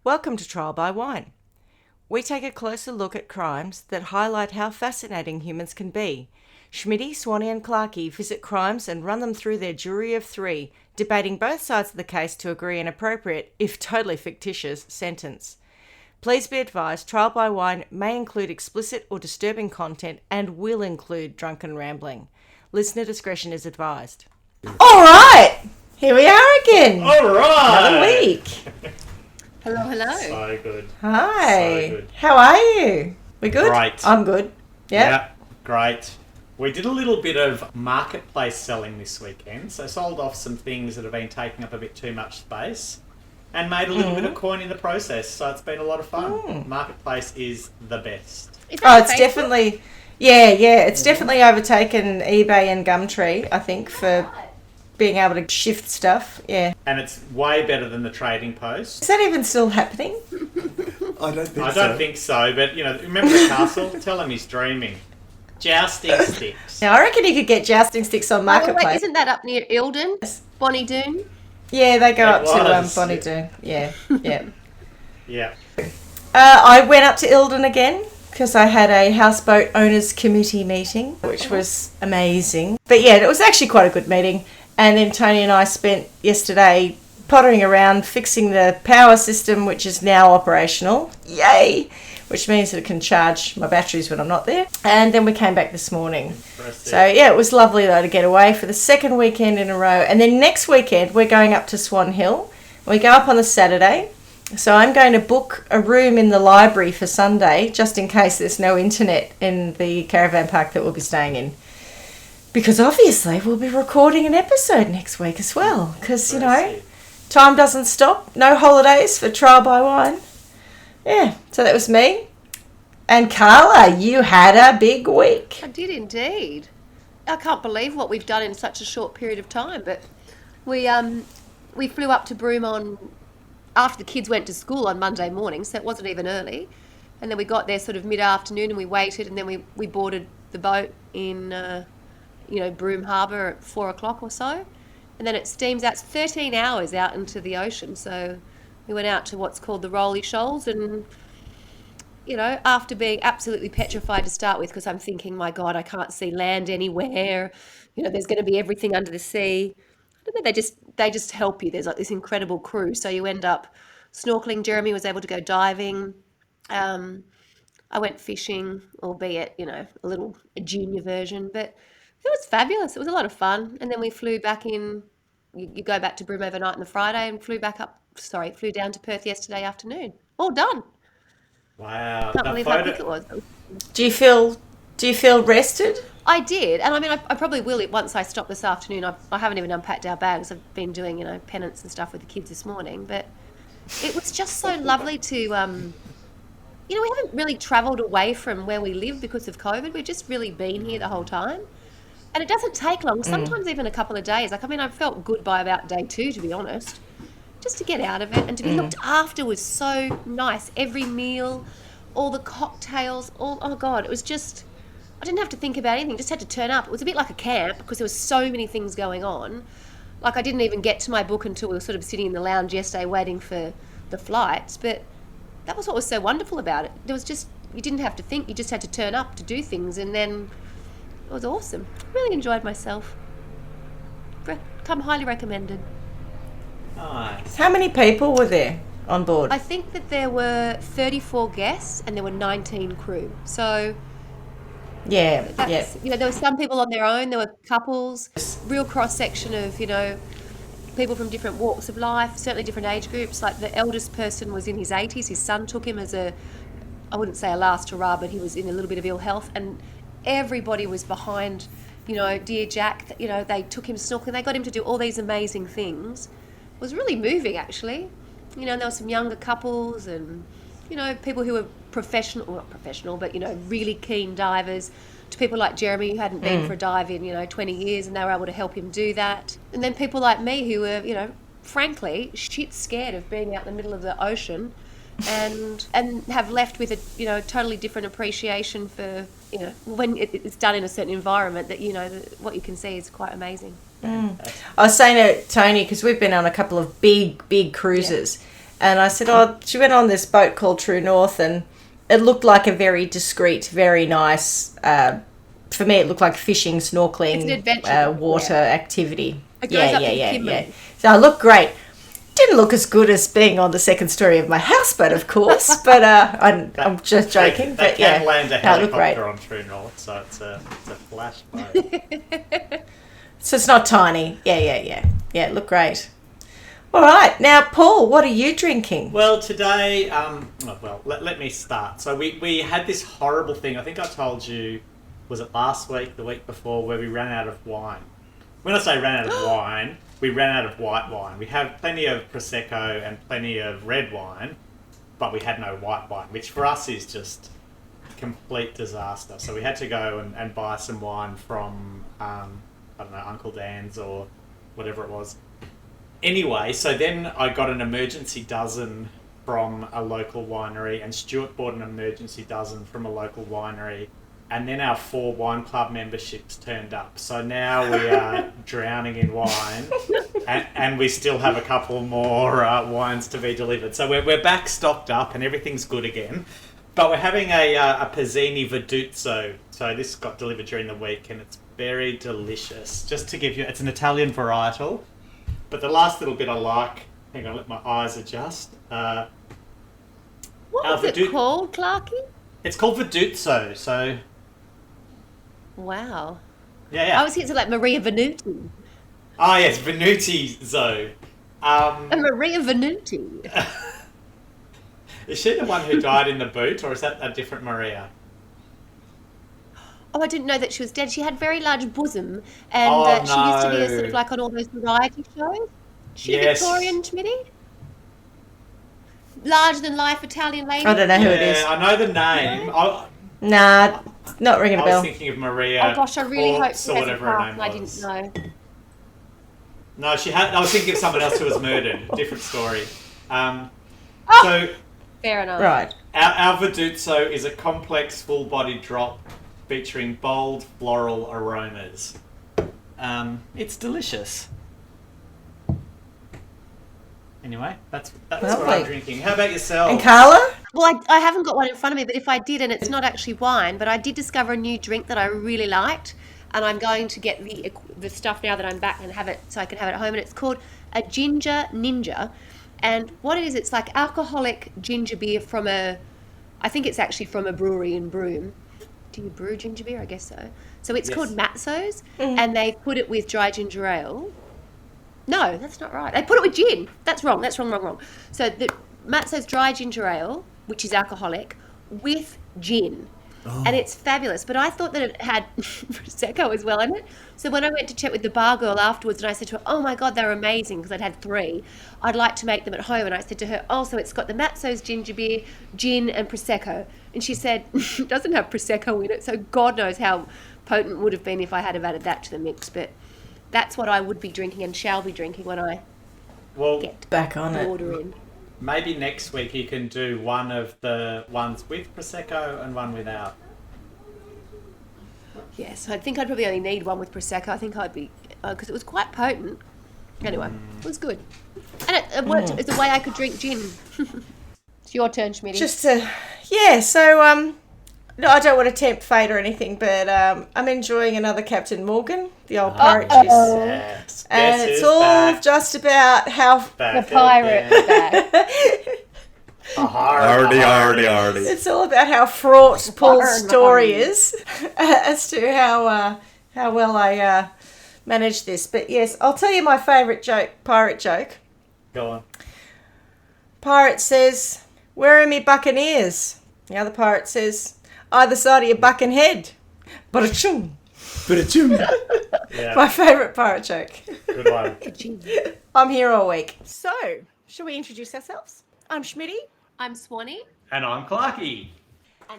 Welcome to Trial by Wine. We take a closer look at crimes that highlight how fascinating humans can be. Schmidty, Swanny and Clarky visit crimes and run them through their jury of three, debating both sides of the case to agree an appropriate, if totally fictitious, sentence. Please be advised, Trial by Wine may include explicit or disturbing content and will include drunken rambling. Listener discretion is advised. All right, here we are again. All right. Another week. Hello. So good. Hi. So good. How are you? We good? Great. I'm good. Yeah, great. We did a little bit of marketplace selling this weekend, so sold off some things that have been taking up a bit too much space and made a little bit of coin in the process, so it's been a lot of fun. Marketplace is the best. Oh, it's definitely, it's definitely overtaken eBay and Gumtree, I think, for being able to shift stuff, yeah. And it's way better than the Trading Post. Is that even still happening? I don't think so, but, remember the castle? Tell him he's dreaming. Jousting sticks. Now, I reckon you could get jousting sticks on Marketplace. Wait, isn't that up near Eildon? Bonnie Doon? Yeah, they go up to Bonnie yeah. Doon. Yeah. Yeah. I went up to Eildon again because I had a houseboat owners committee meeting, which was amazing. But yeah, it was actually quite a good meeting. And then Tony and I spent yesterday pottering around fixing the power system, which is now operational. Yay! Which means that it can charge my batteries when I'm not there. And then we came back this morning. Impressive. So yeah, it was lovely though to get away for the second weekend in a row. And then next weekend we're going up to Swan Hill. We go up on the Saturday. So I'm going to book a room in the library for Sunday, just in case there's no internet in the caravan park that we'll be staying in. Because obviously we'll be recording an episode next week as well. Because, time doesn't stop. No holidays for Trial by Wine. Yeah, so that was me. And Carla, you had a big week. I did indeed. I can't believe what we've done in such a short period of time. But we flew up to Broome after the kids went to school on Monday morning, so it wasn't even early. And then we got there sort of mid-afternoon and we waited, and then we boarded the boat in Broome Harbour at 4 o'clock or so. And then it steams out. It's 13 hours out into the ocean. So we went out to what's called the Rolly Shoals, and, after being absolutely petrified to start with, because I'm thinking, my God, I can't see land anywhere. There's going to be everything under the sea. I don't know, they just help you. There's like this incredible crew. So you end up snorkeling. Jeremy was able to go diving. I went fishing, albeit, a junior version, but it was fabulous. It was a lot of fun. And then we flew back in. You go back to Broome overnight on the Friday and flew down to Perth yesterday afternoon. All done. Wow. Can't believe how quick it was. Do you feel rested? I did. And I mean, I probably will once I stop this afternoon. I haven't even unpacked our bags. I've been doing, penance and stuff with the kids this morning. But it was just so lovely to, we haven't really travelled away from where we live because of COVID. We've just really been here the whole time. And it doesn't take long, sometimes even a couple of days. I felt good by about day 2, to be honest. Just to get out of it and to be looked after was so nice. Every meal, all the cocktails, oh God, it was just, I didn't have to think about anything, just had to turn up. It was a bit like a camp because there was so many things going on. Like I didn't even get to my book until we were sort of sitting in the lounge yesterday waiting for the flights. But that was what was so wonderful about it. There was just, you didn't have to think, you just had to turn up to do things, and then it was awesome. Really enjoyed myself. Highly recommended. Nice. How many people were there on board? I think that there were 34 guests and there were 19 crew. So Yeah. there were some people on their own. There were couples. Real cross section of people from different walks of life, certainly different age groups. Like the eldest person was in his 80s. His son took him as I wouldn't say a last hurrah, but he was in a little bit of ill health, and everybody was behind, dear Jack. They took him snorkeling. They got him to do all these amazing things. It was really moving, actually. There were some younger couples and, people who were not professional, but, really keen divers, to people like Jeremy who hadn't been for a dive in, 20 years, and they were able to help him do that. And then people like me who were, frankly, shit scared of being out in the middle of the ocean and have left with a totally different appreciation for when it's done in a certain environment, that what you can see is quite amazing. I was saying to Tony, because we've been on a couple of big cruises, And I said, she went on this boat called True North, and it looked like a very discreet, very nice, for me it looked like fishing, snorkeling, It's an adventure, water activity. It goes up to Yeah. Kimberley. So I looked great. Didn't look as good as being on the second story of my houseboat, of course, but I'm just joking. They but yeah, can land a no, it looked great. helicopter on True North, so it's a flash boat. So it's not tiny. Yeah, it looked great. All right, now Paul, what are you drinking? Well, today, let me start. So we had this horrible thing. I think I told you, was it last week, the week before, where we ran out of wine. When I say ran out of wine, we ran out of white wine. We have plenty of Prosecco and plenty of red wine, but we had no white wine, which for us is just complete disaster. So we had to go and buy some wine from, I don't know, Uncle Dan's or whatever it was. Anyway, so then I got an emergency dozen from a local winery, and Stuart bought an emergency dozen from a local winery, and then our 4 wine club memberships turned up. So now we are drowning in wine, and we still have a couple more wines to be delivered. So we're back stocked up, and everything's good again. But we're having a Pizzini Verduzzo. So this got delivered during the week, and it's very delicious. Just to give you, it's an Italian varietal. But the last little bit I like, hang on, let my eyes adjust. What was it called, Clarky? It's called Verduzzo, so... Wow. Yeah. I was thinking like Maria Venuti. Oh, yes, Venutizzo. And Maria Venuti. Is she the one who died in the boot, or is that a different Maria? Oh, I didn't know that she was dead. She had very large bosom, and she used to be sort of like on all those variety shows. She Victorian, Schmidty? Larger than life Italian lady. I don't know who it is. Yeah, I know the name. Nah, not ringing a bell. I was thinking of Maria. Oh gosh, I really hope she or hasn't whatever her passed name and I was. didn't know. No, she had. I was thinking of someone else who was murdered. Different story. So Fair enough. Right. Our Verduzzo is a complex, full-bodied drop featuring bold floral aromas. It's delicious. Anyway, that's what I'm drinking. How about yourself? And Carla? Well, I haven't got one in front of me, but if I did, and it's not actually wine, but I did discover a new drink that I really liked, and I'm going to get the stuff now that I'm back and have it so I can have it at home, and it's called a Ginger Ninja. And what it is, it's like alcoholic ginger beer from I think it's actually from a brewery in Broome. Do you brew ginger beer? I guess so. So it's called Matzo's, and they put it with dry ginger ale. No, that's not right. They put it with gin. That's wrong. That's wrong. So the Matzo's dry ginger ale, which is alcoholic, with gin. Oh. And it's fabulous. But I thought that it had Prosecco as well in it. So when I went to chat with the bar girl afterwards, and I said to her, oh my God, they're amazing, because I'd had 3. I'd like to make them at home. And I said to her, oh, so it's got the Matzo's ginger beer, gin and Prosecco. And she said, it doesn't have Prosecco in it. So God knows how potent it would have been if I had have added that to the mix. But that's what I would be drinking and shall be drinking when I get back on the it. order in. Maybe next week you can do one of the ones with Prosecco and one without. Yes, I think I'd probably only need one with Prosecco. I think I'd be, because it was quite potent. Anyway, it was good. And it worked as a way I could drink gin. It's your turn, Schmitty. So, no, I don't want to tempt fate or anything, but I'm enjoying another Captain Morgan, the old pirate chick. Yes. And it's all just about how... The pirate back. Already. It's all about how fraught Paul's story is as to how well I managed this. But yes, I'll tell you my favourite pirate joke. Go on. Pirate says, where are me buccaneers? The other pirate says, either side of your bucking head. Ba-da-chung. Yeah. My favourite pirate joke. Good one. I'm here all week. So, shall we introduce ourselves? I'm Schmidty. I'm Swanny. And I'm Clarky.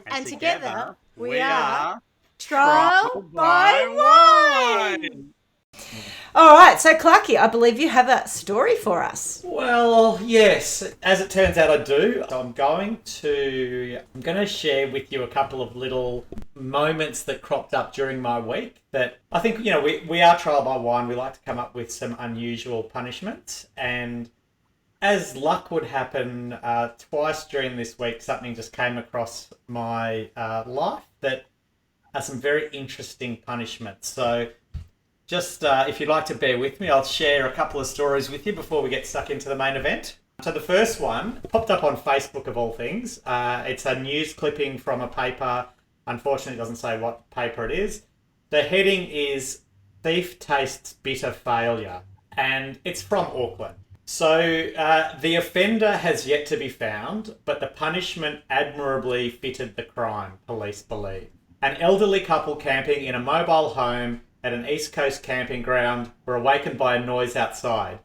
And together we are Trial by Wine. All right, so Clarky, I believe you have a story for us. Well, yes, as it turns out I do. So I'm going to share with you a couple of little moments that cropped up during my week that I think, we are Trial by Wine. We like to come up with some unusual punishments, and as luck would happen, twice during this week, something just came across my life that are some very interesting punishments. So just if you'd like to bear with me, I'll share a couple of stories with you before we get stuck into the main event. So the first one popped up on Facebook of all things. It's a news clipping from a paper. Unfortunately, it doesn't say what paper it is. The heading is Thief Tastes Bitter Failure, and it's from Auckland. So the offender has yet to be found, but the punishment admirably fitted the crime, police believe. An elderly couple camping in a mobile home at an East Coast camping ground were awakened by a noise outside.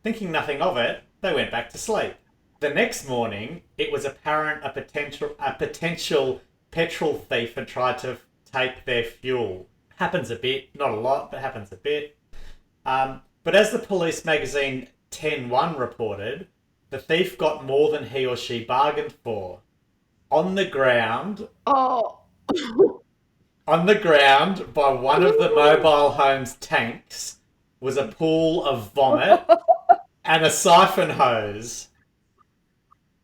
Thinking nothing of it, they went back to sleep. The next morning, it was apparent a potential petrol thief had tried to take their fuel. Happens a bit, not a lot, but happens a bit. But as the police magazine 10-1 reported, the thief got more than he or she bargained for. On the ground by one of the mobile home's tanks was a pool of vomit and a siphon hose.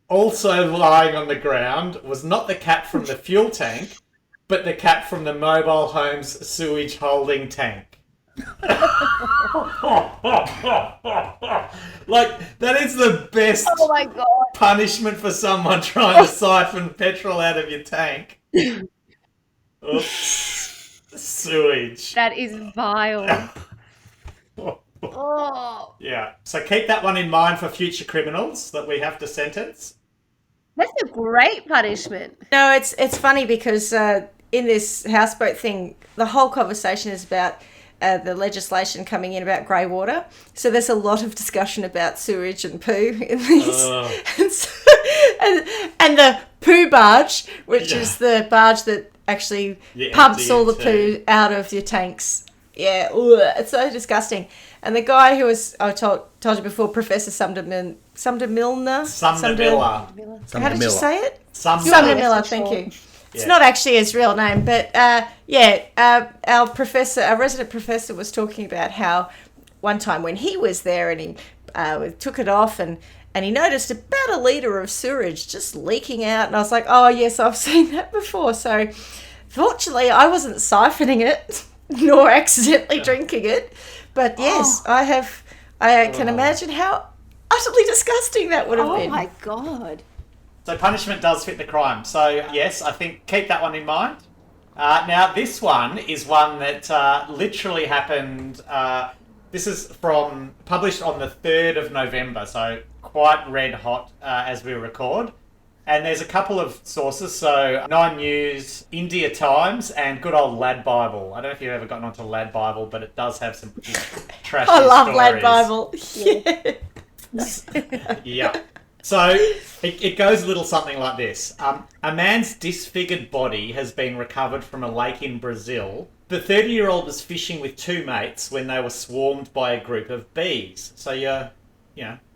Also lying on the ground was not the cap from the fuel tank, but the cap from the mobile home's sewage holding tank. Like, that is the best punishment for someone trying to siphon petrol out of your tank. Oops. Sewage. That is vile. Oh. Yeah. So keep that one in mind for future criminals that we have to sentence. That's a great punishment. No, it's funny because in this houseboat thing, the whole conversation is about the legislation coming in about grey water. So there's a lot of discussion about sewage and poo in these. And the poo barge, which is the barge that actually pumps all the poo out of your tanks. Yeah, it's so disgusting. And the guy who was, I told you before, Professor Sumner Miller. How did you say it? Sumner Miller, thank you. It's not actually his real name, but our resident professor was talking about how one time when he was there and he took it off and he noticed about a litre of sewage just leaking out. And I was like, oh, yes, I've seen that before. So fortunately, I wasn't siphoning it nor accidentally drinking it. But yes, I can imagine how utterly disgusting that would have been. Oh, my God. So punishment does fit the crime. So, yes, I think keep that one in mind. Now, this one is one that literally happened. This is published on the 3rd of November, so quite red hot as we record. And there's a couple of sources, so 9 News, India Times, and good old Lad Bible. I don't know if you've ever gotten onto Lad Bible, but it does have some trashy I love stories. Lad Bible. Yeah. Yeah. So it goes a little something like this. A man's disfigured body has been recovered from a lake in Brazil. The 30-year-old was fishing with 2 mates when they were swarmed by a group of bees. So you're,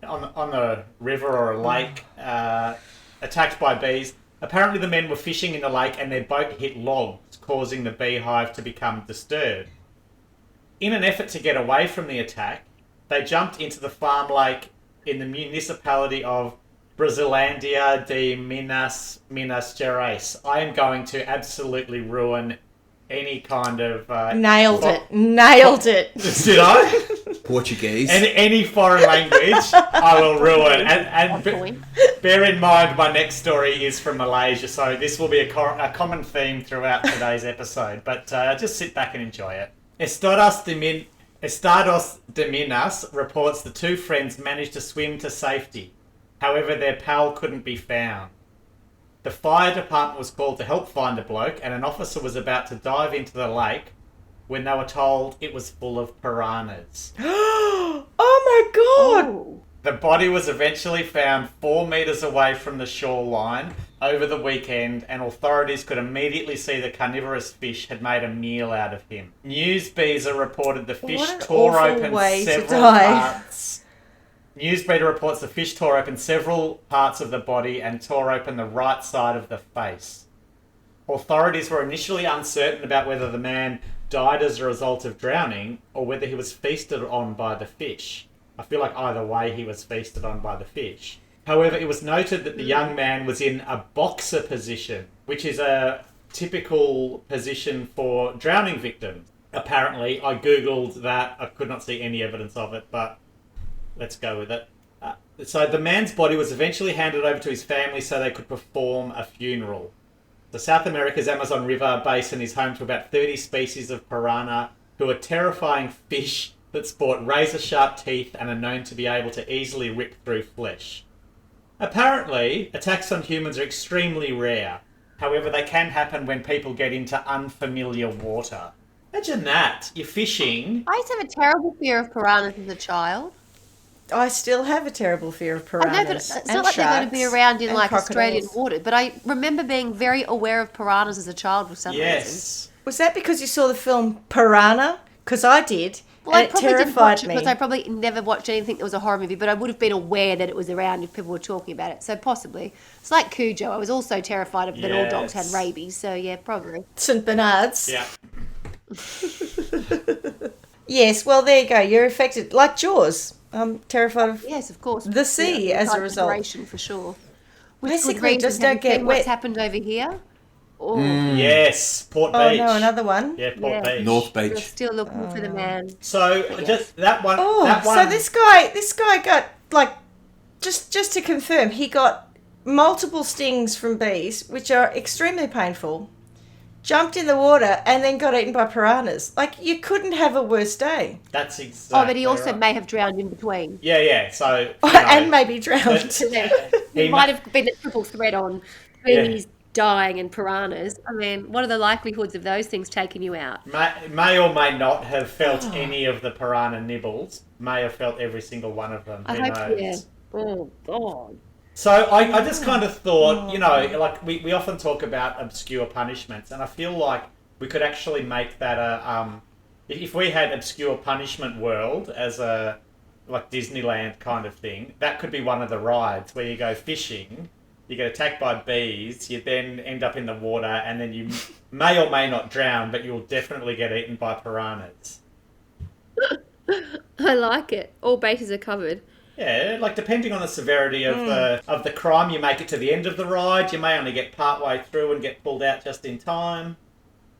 on a river or a lake, attacked by bees. Apparently the men were fishing in the lake and their boat hit logs, causing the beehive to become disturbed. In an effort to get away from the attack, they jumped into the farm lake in the municipality of Brasilândia de Minas Gerais. I am going to absolutely ruin any kind of... Nailed it. Did I? Portuguese. And any foreign language, I will ruin. And bear in mind, my next story is from Malaysia, so this will be a common theme throughout today's episode. But just sit back and enjoy it. Estados de Minas reports the 2 friends managed to swim to safety. However, their pal couldn't be found. The fire department was called to help find the bloke, and an officer was about to dive into the lake when they were told it was full of piranhas. Oh my God! Oh. The body was eventually found 4 metres away from the shoreline over the weekend, and authorities could immediately see the carnivorous fish had made a meal out of him. Newsbeater reported the fish tore open several parts. Newsbeater reports the fish tore open several parts of the body and tore open the right side of the face. Authorities were initially uncertain about whether the man died as a result of drowning or whether he was feasted on by the fish. I feel like either way he was feasted on by the fish. However, it was noted that the young man was in a boxer position, which is a typical position for drowning victims. Apparently, I googled that. I could not see any evidence of it, but let's go with it. So the man's body was eventually handed over to his family so they could perform a funeral. The South America's Amazon River basin is home to about 30 species of piranha, who are terrifying fish that sport razor-sharp teeth and are known to be able to easily rip through flesh. Apparently, attacks on humans are extremely rare. However, they can happen when people get into unfamiliar water. Imagine that. You're fishing. I used to have a terrible fear of piranhas as a child. I still have a terrible fear of I piranhas. know, but it's not like they're going to be around in like Australian water. But I remember being very aware of piranhas as a child for some reason. Yes. Was that because you saw the film Piranha? Because I did. Well, I and it probably didn't terrified watch it me. because I probably never watched anything that was a horror movie, but I would have been aware that it was around if people were talking about it. So possibly. It's like Cujo. I was also terrified of that all dogs had rabies. So yeah, probably. St. Bernard's. Yeah. Yes, well, there you go. You're affected. Like Jaws. I'm terrified of Yes, of course. the sea as a result. For sure. Which Basically, would just don't get what's wet. happened over here. Oh, Yes. Port Oh, Beach. no, another one. Yeah, Port Yeah. Beach. North we're Beach. still looking for the man. So, just that one. Oh, that one. so this guy got, like, just to confirm, he got multiple stings from bees, which are extremely painful, jumped in the water, and then got eaten by piranhas. Like, you couldn't have a worse day. That's exactly Oh, but he also right. may have drowned in between. Yeah. So, you know, And maybe drowned. He He might ma- have been a triple threat on Yeah. bees dying and piranhas. I mean, what are the likelihoods of those things taking you out? may or may not have felt any of the piranha nibbles. May have felt every single one of them. I Who hope, knows? yeah. Oh, God. So I just kind of thought, you know, like we often talk about obscure punishments, and I feel like we could actually make that if we had obscure punishment world as a like Disneyland kind of thing, that could be one of the rides where you go fishing, you get attacked by bees, you then end up in the water, and then you may or may not drown, but you'll definitely get eaten by piranhas. I like it. All bases are covered. Yeah, like depending on the severity of the crime, you make it to the end of the ride. You may only get part way through and get pulled out just in time.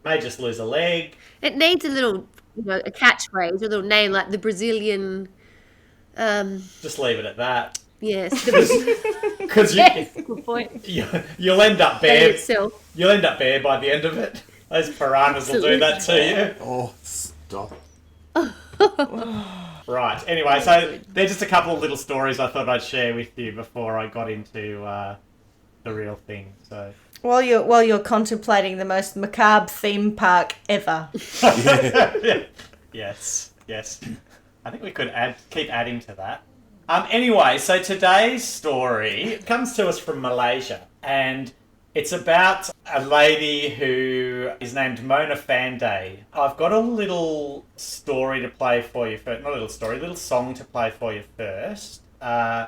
May just lose a leg. It needs a little, a catchphrase, a little name like the Brazilian. Just leave it at that. Yes. Because Yes, good point. you'll end up That bare. itself. You'll end up bare by the end of it. Those piranhas will do that to you. Oh, stop. Right. Anyway, so they're just a couple of little stories I thought I'd share with you before I got into the real thing. So. While you're contemplating the most macabre theme park ever. Yes. I think we could keep adding to that. Anyway, so today's story comes to us from Malaysia, and it's about a lady who is named Mona Fandey. I've got a little story to play for you first. Not a little story, a little song to play for you first. And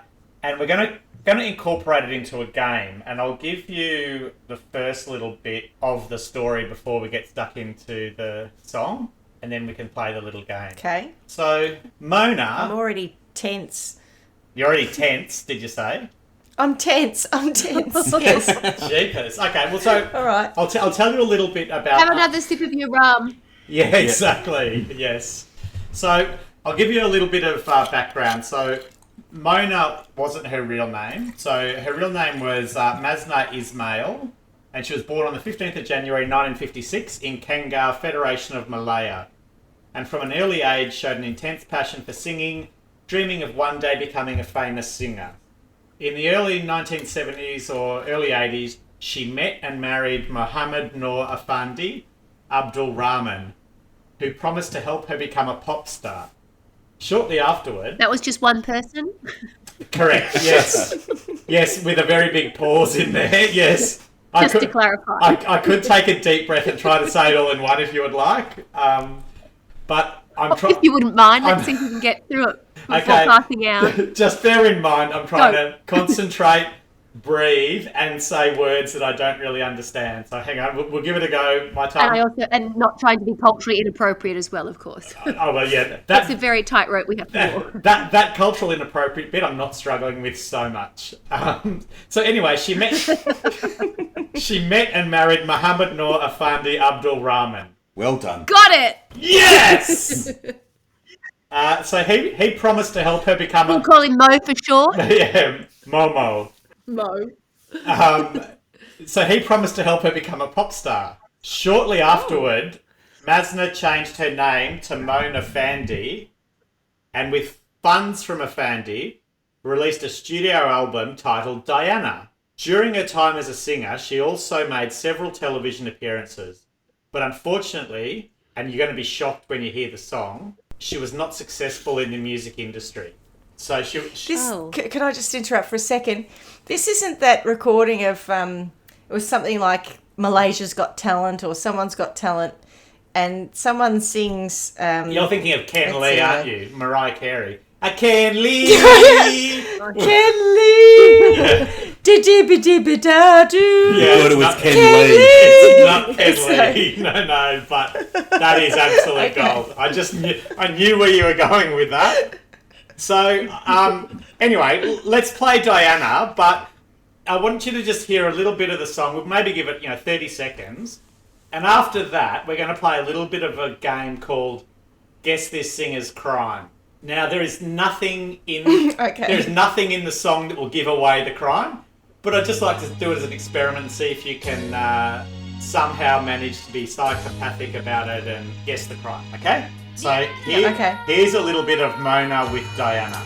we're going to incorporate it into a game, and I'll give you the first little bit of the story before we get stuck into the song, and then we can play the little game. Okay. So, Mona... I'm already tense. You're already tense, did you say? I'm tense. Yes. Jeepers. Okay, well, so All right. I'll tell you a little bit about... Have another sip of your rum. Yeah, exactly. Yes. So I'll give you a little bit of background. So Mona wasn't her real name. So her real name was Masna Ismail, and she was born on the 15th of January 1956 in Kangar, Federation of Malaya. And from an early age showed an intense passion for singing, dreaming of one day becoming a famous singer. In the early 1970s or early 80s, she met and married Muhammad Noor Afandi Abdul Rahman, who promised to help her become a pop star. Shortly afterward... That was just one person? Correct, yes. Yes, with a very big pause in there, yes. Just to clarify. I could take a deep breath and try to say it all in one if you would like. But I'm trying... If you wouldn't mind, let's see if we can get through it before passing out. Just bear in mind, I'm trying to concentrate breathe and say words that I don't really understand. So hang on, we'll give it a go. My time. And not trying to be culturally inappropriate as well, of course. Oh well, yeah. That's a very tight rope we have to walk. That cultural inappropriate bit, I'm not struggling with so much. So anyway, she met and married Muhammad Noor Afandi Abdul Rahman. Well done. Got it. Yes. So he promised to help her become. We'll call him Mo for short. Yeah, Momo. Mo. So he promised to help her become a pop star. Shortly afterward, Masna changed her name to Mona Fandey, and with funds from Afandi, released a studio album titled Diana. During her time as a singer, she also made several television appearances. But unfortunately, and you're going to be shocked when you hear the song, she was not successful in the music industry. So Can I just interrupt for a second? This isn't that recording of, it was something like Malaysia's Got Talent or Someone's Got Talent, and someone sings... You're thinking of Ken Lee, aren't you? Mariah Carey. Ken Lee! Ken Lee! Dibby-dibby-da-doo! Yeah, I thought it was Ken Lee. Lee. It's not Ken Lee. No, but that is absolute gold. I knew where you were going with that. So, anyway, let's play Diana, but I want you to just hear a little bit of the song. We'll maybe give it, 30 seconds. And after that, we're going to play a little bit of a game called Guess This Singer's Crime. Now, there is nothing in there's nothing in the song that will give away the crime, but I'd just like to do it as an experiment and see if you can somehow manage to be psychopathic about it and guess the crime, okay? So here's a little bit of Mona with Diana.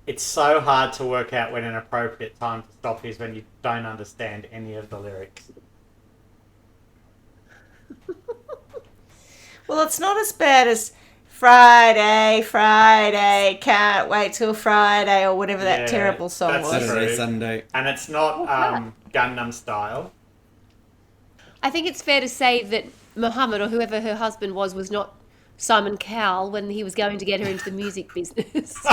It's so hard to work out when an appropriate time to stop is when you don't understand any of the lyrics. Well, it's not as bad as Friday, can't wait till Friday, or whatever that terrible song was. Saturday, Sunday. And it's not Gangnam Style. I think it's fair to say that Muhammad, or whoever her husband was not Simon Cowell when he was going to get her into the music business.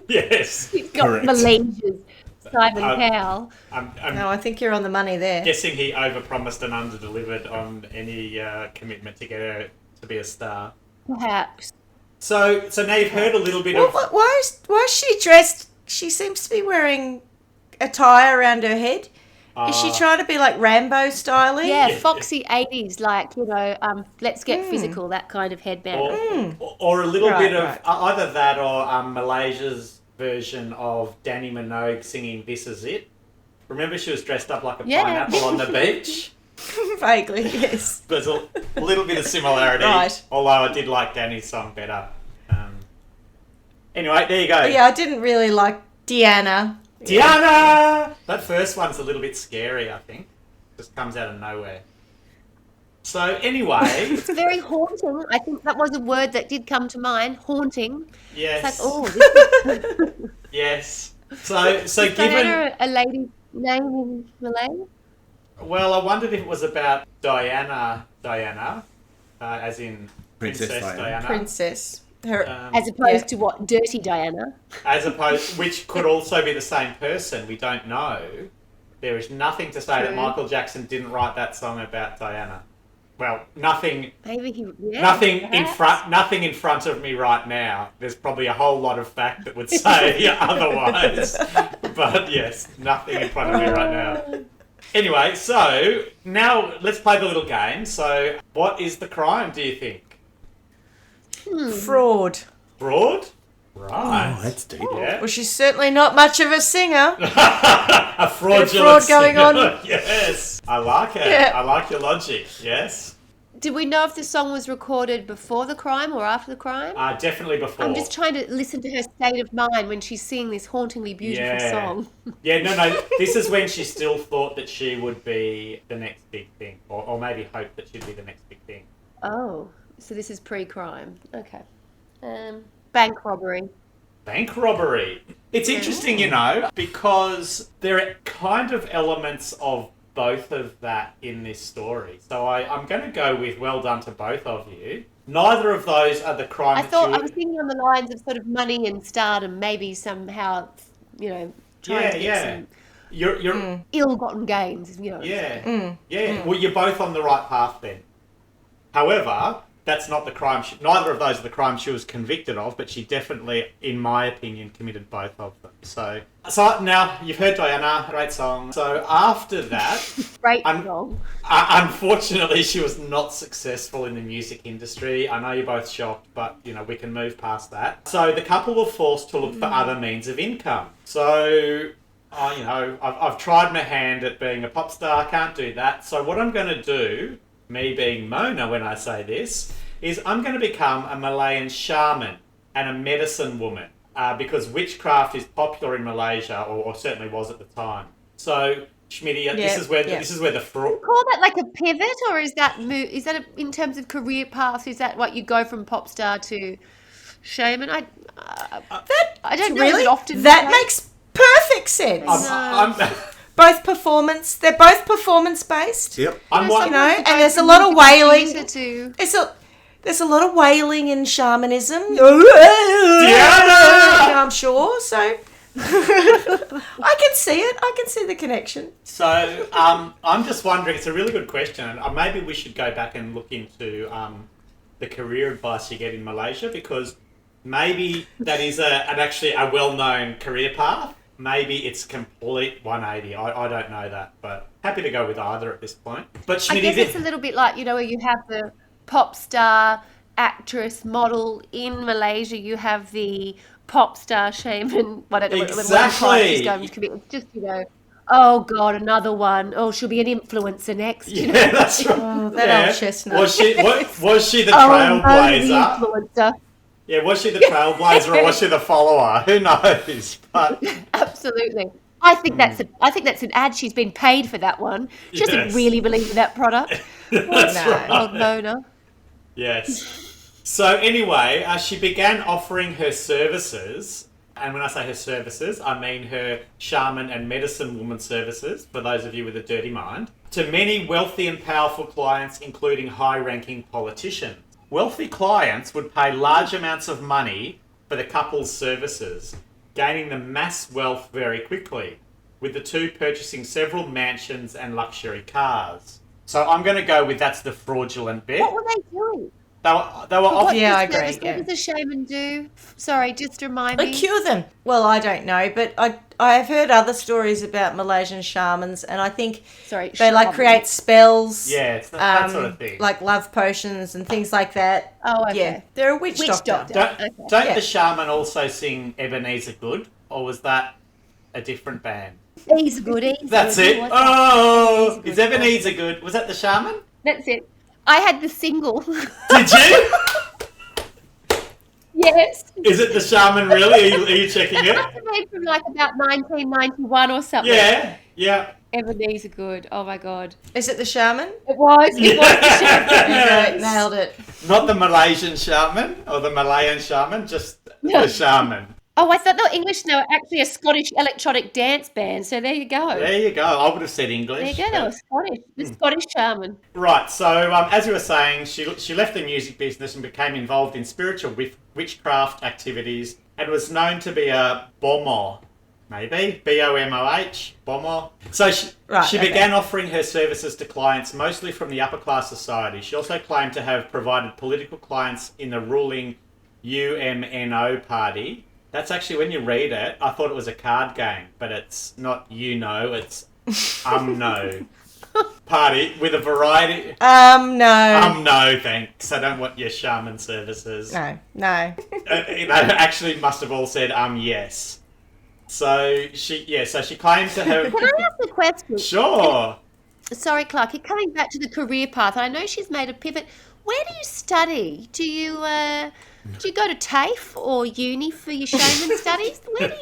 Yes. He's got Malaysia's Simon Cowell. No, I think you're on the money there. Guessing he overpromised and underdelivered on any commitment to get her to be a star. Perhaps. So now you've heard a little bit of... Why is she dressed? She seems to be wearing a tie around her head. Is she trying to be like Rambo styling? Yeah, foxy 80s, like, let's get physical, that kind of headband. Or a little bit of either that or Malaysia's version of Danny Minogue singing This Is It. Remember she was dressed up like a pineapple on the beach? Vaguely, yes. There's a little bit of similarity, although I did like Danny's song better. Anyway, there you go. Yeah, I didn't really like Diana. Diana! That first one's a little bit scary, I think. Just comes out of nowhere. So anyway... It's very haunting. I think that was a word that did come to mind. Haunting. Yes. It's like, Yes. So given... Diana a lady's name in Malay? Well, I wondered if it was about Diana, as in Princess Diana. Princess. As opposed to what? Dirty Diana? Which could also be the same person. We don't know. There is nothing to say that Michael Jackson didn't write that song about Diana. Well, nothing. Maybe he. Yeah, nothing perhaps. Nothing in front of me right now. There's probably a whole lot of fact that would say otherwise. But yes, nothing in front of me right now. Anyway, so now let's play the little game. So, what is the crime, do you think? Fraud. Fraud? Right. Oh, that's deep. Yeah. Well, she's certainly not much of a singer. A fraudulent Bit of fraud going singer. on. Yes. I like it. Yeah. I like your logic. Yes. Did we know if the song was recorded before the crime or after the crime? Definitely before. I'm just trying to listen to her state of mind when she's singing this hauntingly beautiful song. Yeah, no. This is when she still thought that she would be the next big thing. Or maybe hoped that she'd be the next big thing. Oh, so this is pre-crime. Okay. Bank robbery. Bank robbery. It's interesting, you know, because there are kind of elements of both of that in this story. So I'm going to go with well done to both of you. Neither of those are the crimes. I was thinking on the lines of sort of money and stardom, maybe somehow, you know, trying to get some You're ill-gotten gains, you know. Well, you're both on the right path then. However, that's not the crime. Neither of those are the crimes she was convicted of, but she definitely, in my opinion, committed both of them. So now you've heard Diana, great song. So after that, Great song. Unfortunately, she was not successful in the music industry. I know you're both shocked, but you know we can move past that. So the couple were forced to look for other means of income. So I've tried my hand at being a pop star. Can't do that. So what I'm going to do, me being Mona when I say this, is I'm going to become a Malayan shaman and a medicine woman because witchcraft is popular in Malaysia, or certainly was at the time. So, Schmidty, this is where the fraud. Call that like a pivot, or is that in terms of career path? Is that what you go from pop star to shaman? I don't know. Really? Is it often That makes perfect sense. They're both performance based. Yep. And there's a lot of wailing. There's a lot of wailing in shamanism. I'm sure. So I can see it. I can see the connection. So I'm just wondering. It's a really good question. Maybe we should go back and look into the career advice you get in Malaysia, because maybe that is actually a well-known career path. Maybe it's complete 180. I don't know that, but happy to go with either at this point. But Schmitty, I guess it's a little bit like, where you have the pop star, actress, model. In Malaysia, you have the pop star shaman, whatever. Exactly. She's going to commit. It's just, oh God, another one. Oh, she'll be an influencer next. Yeah, that's right. Oh, that old chestnut. Was she the trailblazer? The influencer. Yeah, was she the trailblazer or was she the follower? Who knows? But absolutely. I think that's an ad. She's been paid for that one. She doesn't really believe in that product. That's right. Old Mona. Yes. So anyway, she began offering her services, and when I say her services, I mean her shaman and medicine woman services, for those of you with a dirty mind, to many wealthy and powerful clients, including high-ranking politicians. Wealthy clients would pay large amounts of money for the couple's services, gaining them mass wealth very quickly, with the two purchasing several mansions and luxury cars. So I'm going to go with that's the fraudulent bit. What were they doing? They were offering... Yeah, I agree. What does a shaman do? Sorry, just remind me. Cure them. Well, I don't know, but I've heard other stories about Malaysian shamans, and I think they create spells. Yeah, it's that sort of thing. Like love potions and things like that. Oh, okay. Yeah, they're a witch doctor. Don't the shaman also sing Ebenezer Good, or was that a different band? He's good. That's it. Oh, is Ebenezer Good? Was that the shaman? That's it. I had the single. Did you? Yes. Is it the shaman really? Are you checking it? It must have been from like about 1991 or something. Yeah. Ebenezer Good. Oh my God. Is it the shaman? It was the shaman. Yes. Nailed it. Not the Malaysian shaman or the Malayan shaman, just the shaman. Oh, I thought they were English. No, actually a Scottish electronic dance band. So there you go. There you go. I would have said English. There you go. They were Scottish. The Scottish shaman. Right. So as you were saying, she left the music business and became involved in spiritual witchcraft activities and was known to be a bomoh. Maybe BOMOH, bomoh. So she began offering her services to clients mostly from the upper class society. She also claimed to have provided political clients in the ruling UMNO party. That's actually, when you read it, I thought it was a card game, but it's not it's No. Party with a variety. No. No, thanks. I don't want your shaman services. No. They actually must have all said, yes. So she claimed to have... Can I ask a question? Sure. Sorry, Clarky, coming back to the career path, I know she's made a pivot. Where do you study? Do you go to TAFE or uni for your shaman studies? Where do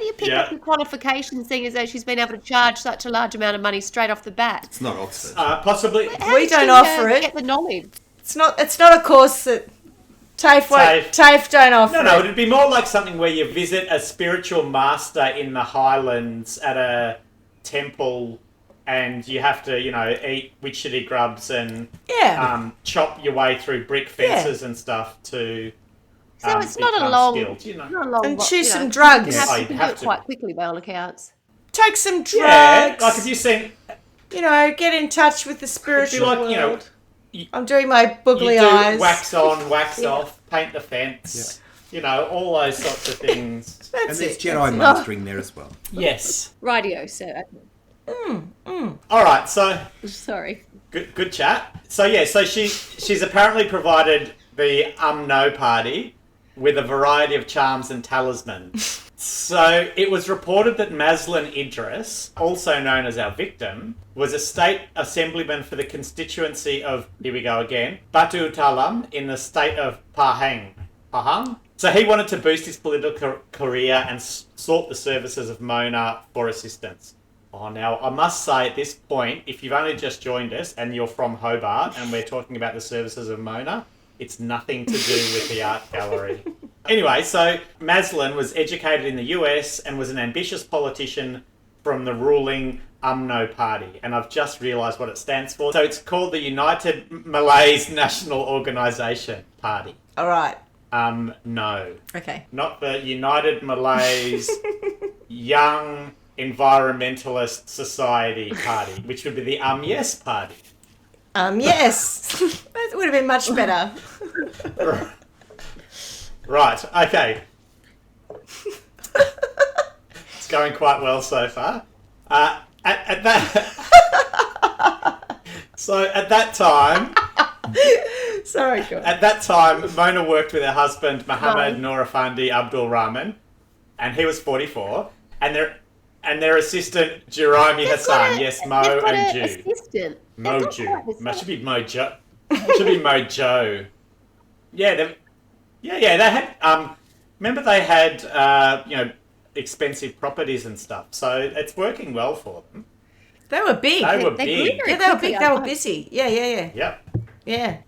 you pick up your qualifications, seeing as though she's been able to charge such a large amount of money straight off the bat? It's not Oxford. Possibly. We don't offer it. Get the knowledge. It's not a course that TAFE don't offer. No, it'd be more like something where you visit a spiritual master in the Highlands at a temple. And you have to, eat witchetty grubs and chop your way through brick fences and stuff to. So it's not a long, skilled, not a long. And choose some drugs. You can do it quite quickly by all accounts. Take some drugs. Yeah, like if you seen. Get in touch with the spiritual world. I'm doing my boogly eyes. Wax on, wax off, paint the fence. All those sorts of things. And there's Jedi mastering there as well. Yes. Radio, so. All right, so sorry. Good chat. So she's apparently provided the no party with a variety of charms and talismans. So it was reported that Maslin Idris, also known as our victim, was a state assemblyman for the constituency of, here we go again, Batu Talam in the state of Pahang. So he wanted to boost his political career and sought the services of Mona for assistance. Oh, now, I must say at this point, if you've only just joined us and you're from Hobart and we're talking about the services of Mona, it's nothing to do with the art gallery. Anyway, so Maslin was educated in the US and was an ambitious politician from the ruling UMNO party. And I've just realised what it stands for. So it's called the United Malays National Organisation Party. All right. No. Okay. Not the United Malays Young Environmentalist Society Party, which would be the Yes Party. Yes. That would have been much better. Right, okay. It's going quite well so far. At that time... Sorry, God. At that time, Mona worked with her husband, Muhammad Mona Fandey Abdul Rahman, and he was 44, and their assistant, Jerome Hassan. Yes, Mo and Ju. Assistant. Mo Ju. Should be Mojo. Should be Mojo. Yeah, they had. Remember they had expensive properties and stuff, so it's working well for them. They were big. They were big. Yeah, they were big. They were busy. Yeah. Yep. Yeah.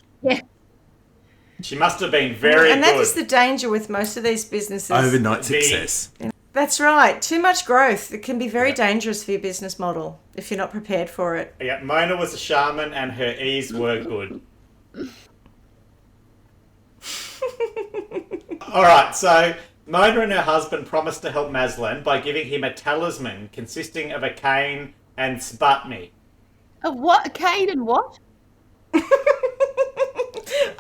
She must have been very good. And that is the danger with most of these businesses. Overnight success. That's right. Too much growth. It can be very dangerous for your business model if you're not prepared for it. Yeah, Mona was a shaman and her ease were good. All right, so Mona and her husband promised to help Maslin by giving him a talisman consisting of a cane and sputney. A what? A cane and what?